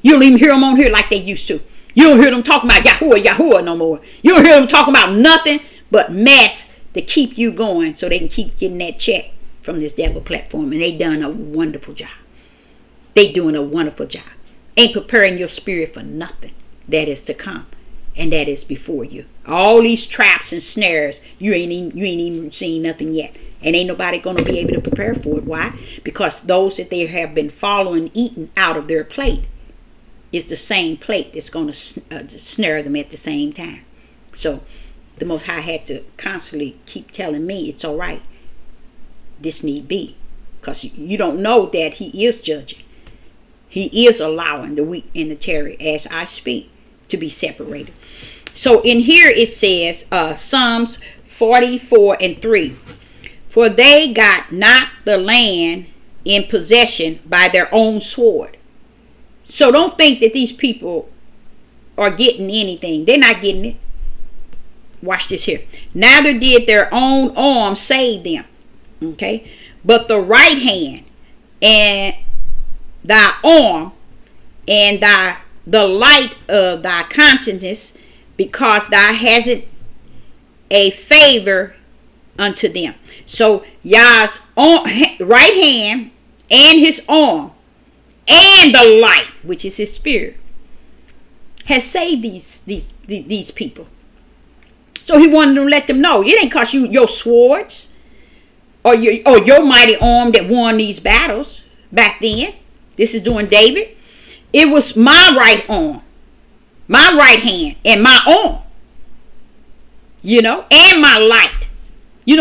You don't even hear them on here like they used to. You don't hear them talking about Yahuwah no more. You don't hear them talking about nothing but mess to keep you going so they can keep getting that check from this devil platform. And they done a wonderful job. They doing a wonderful job. ain't preparing your spirit for nothing that is to come and that is before you. All these traps and snares, you ain't even seen nothing yet. And ain't nobody going to be able to prepare for it. Why? Because those that they have been following, eating out of their plate, is the same plate that's going to snare them at the same time. So the Most High had to constantly keep telling me, it's all right. This need be. Because you don't know that he is judging. He is allowing the weak and the tarry, as I speak, to be separated. So in here it says, Psalms 44:3. For they got not the land in possession by their own sword. So don't think that these people are getting anything. They're not getting it. Watch this here. Neither did their own arm save them. Okay. But the right hand and thy arm and the light of thy countenance, because thou hast a favor unto them. So Yah's right hand and his arm and the light, which is his spirit, has saved these people. So he wanted to let them know, it ain't cause your swords or your mighty arm that won these battles back then. This is during David. It was my right arm, my right hand, and my arm, and my light.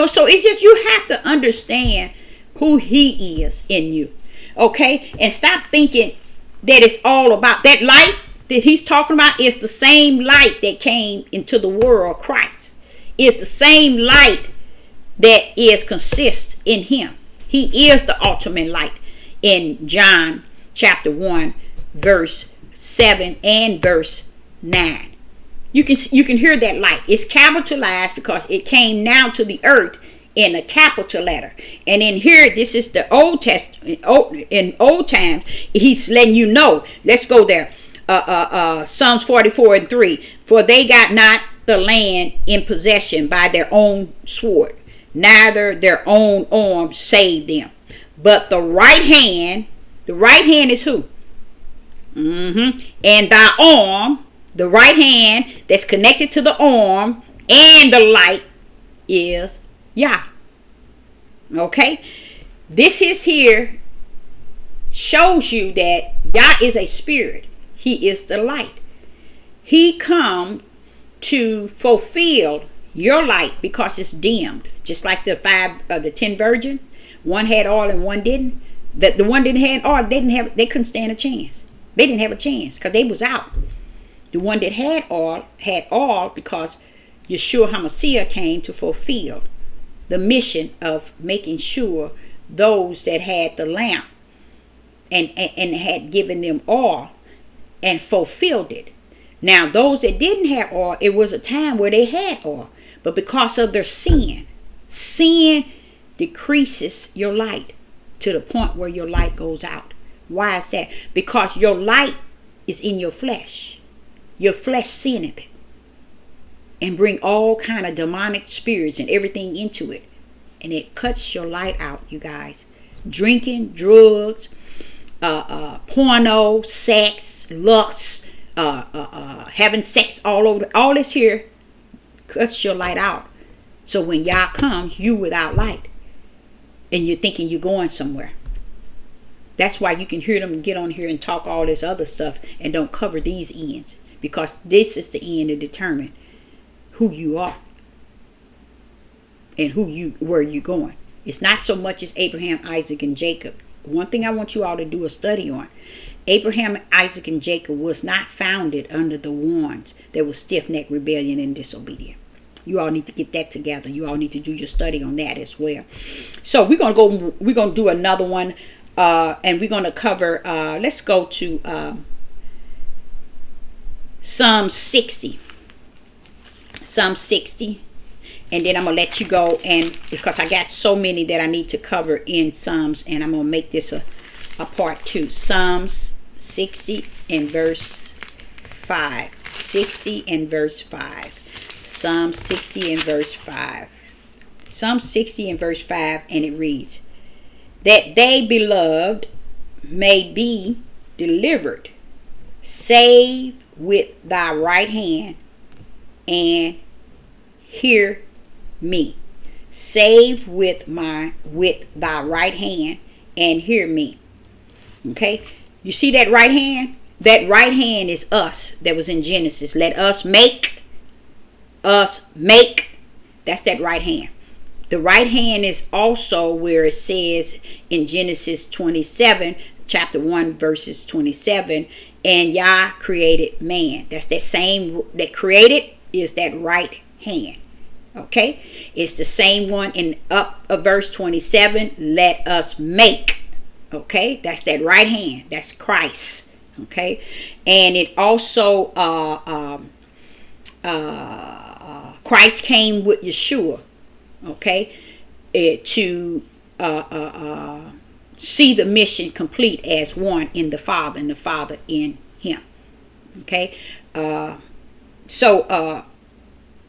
So it's just, you have to understand who he is in you. Okay? And stop thinking that it's all about that light that he's talking about. Is the same light that came into the world, Christ. It's the same light that consists in him. He is the ultimate light. In John chapter 1, verse 7 and verse 9. You can hear that light. It's capitalized because it came now to the earth in a capital letter. And in here, this is the Old Testament. In old times, he's letting you know. Let's go there. Psalms 44:3. For they got not the land in possession by their own sword, neither their own arm saved them. But the right hand is who? And thy arm, the right hand that's connected to the arm and the light, is Yah. Okay? This is here shows you that Yah is a spirit. He is the light. He come to fulfill your light because it's dimmed. Just like the 10 virgins. One had oil and one didn't. The one didn't have oil, they couldn't stand a chance. They didn't have a chance because they was out. The one that had all because Yeshua HaMashiach came to fulfill the mission of making sure those that had the lamp and had given them oil and fulfilled it. Now those that didn't have oil, it was a time where they had oil, but because of their sin decreases your light to the point where your light goes out. Why is that? Because your light is in your flesh. Your flesh sinneth it and bring all kind of demonic spirits and everything into it, and it cuts your light out, you guys. Drinking, drugs, porno, sex, lust, having sex all over, all this here cuts your light out. So when Yah comes, you without light, and you're thinking you're going somewhere. That's why you can hear them get on here and talk all this other stuff and don't cover these ends, because this is the end to determine who you are and where you're going. It's not so much as Abraham, Isaac, and Jacob. One thing I want you all to do a study on: Abraham, Isaac, and Jacob was not founded under the ones that was stiff-necked, rebellion, and disobedient. You all need to get that together. You all need to do your study on that as well. So we're gonna do another one, and we're gonna cover. Let's go to Psalm 60. Psalm 60. And then I'm going to let you go, and because I got so many that I need to cover in Psalms, and I'm going to make this a part 2. Psalms 60 and verse 5. 60 and verse 5. Psalm 60 and verse 5. Psalm 60 and verse 5, and it reads, that they, beloved, may be delivered Save with thy right hand and hear me. Save with thy right hand and hear me. Okay, you see that right hand? That right hand is us. That was in Genesis. Let us make. That's that right hand. The right hand is also where it says in Genesis 27, chapter 1, verses 27, and Yah created man. That's that same, that created is that right hand. Okay, it's the same one in up of verse 27. Let us make. Okay, that's that right hand. That's Christ. Okay, and it also Christ came with Yeshua. Okay, to see the mission complete as one in the Father and the Father in Him. Okay, so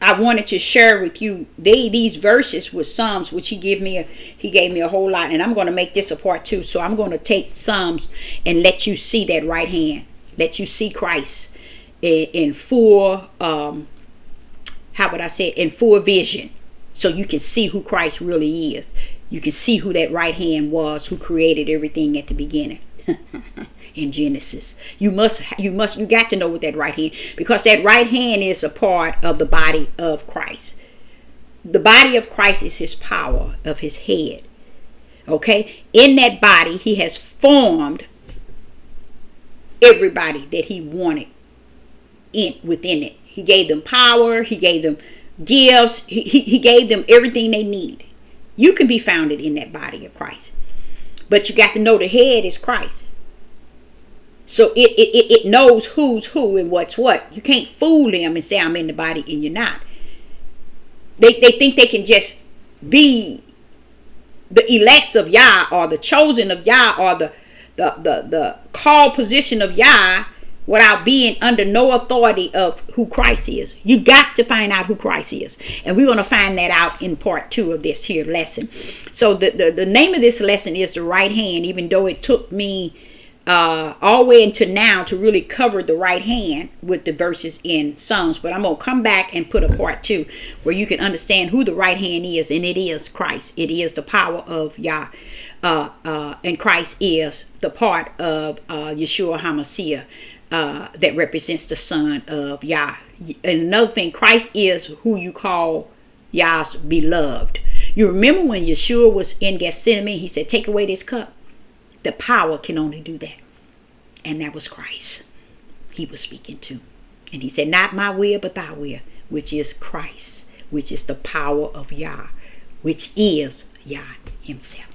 I wanted to share with you these verses with Psalms, which he gave me a whole lot, and I'm going to make this a part 2. So I'm going to take Psalms and let you see that right hand, let you see Christ in full, in full vision, so you can see who Christ really is. You can see who that right hand was, who created everything at the beginning. In Genesis, you got to know what that right hand, because that right hand is a part of the body of Christ. The body of Christ is his power of his head. Okay, in that body he has formed everybody that he wanted within it. He gave them power, he gave them gifts, he gave them everything they need. You can be founded in that body of Christ, but you got to know the head is Christ. So it knows who's who and what's what. You can't fool them and say I'm in the body and you're not. They think they can just be the elects of Yah, or the chosen of Yah, or the called position of Yah, without being under no authority of who Christ is. You got to find out who Christ is. And we're going to find that out in part 2 of this here lesson. So the name of this lesson is the right hand, even though it took me all the way until now to really cover the right hand with the verses in Psalms. But I'm going to come back and put a part 2 where you can understand who the right hand is. And it is Christ. It is the power of Yah. And Christ is the part of Yeshua HaMashiach that represents the Son of Yah. And another thing, Christ is who you call Yah's beloved. You remember when Yeshua was in Gethsemane, he said, take away this cup. The power can only do that. And that was Christ he was speaking to. And he said, not my will, but thy will, which is Christ, which is the power of Yah, which is Yah himself.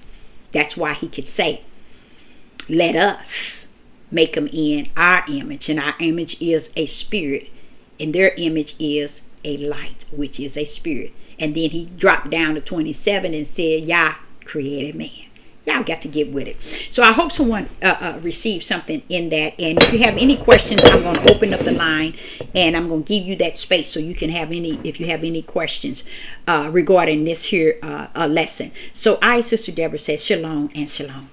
That's why he could say, let us make them in our image. And our image is a spirit. And their image is a light, which is a spirit. And then he dropped down to 27 and said, Yah created man. Y'all got to get with it. So I hope someone received something in that. And if you have any questions, I'm going to open up the line and I'm going to give you that space so you can have if you have any questions regarding this here lesson. So I, Sister Deborah, says shalom and shalom.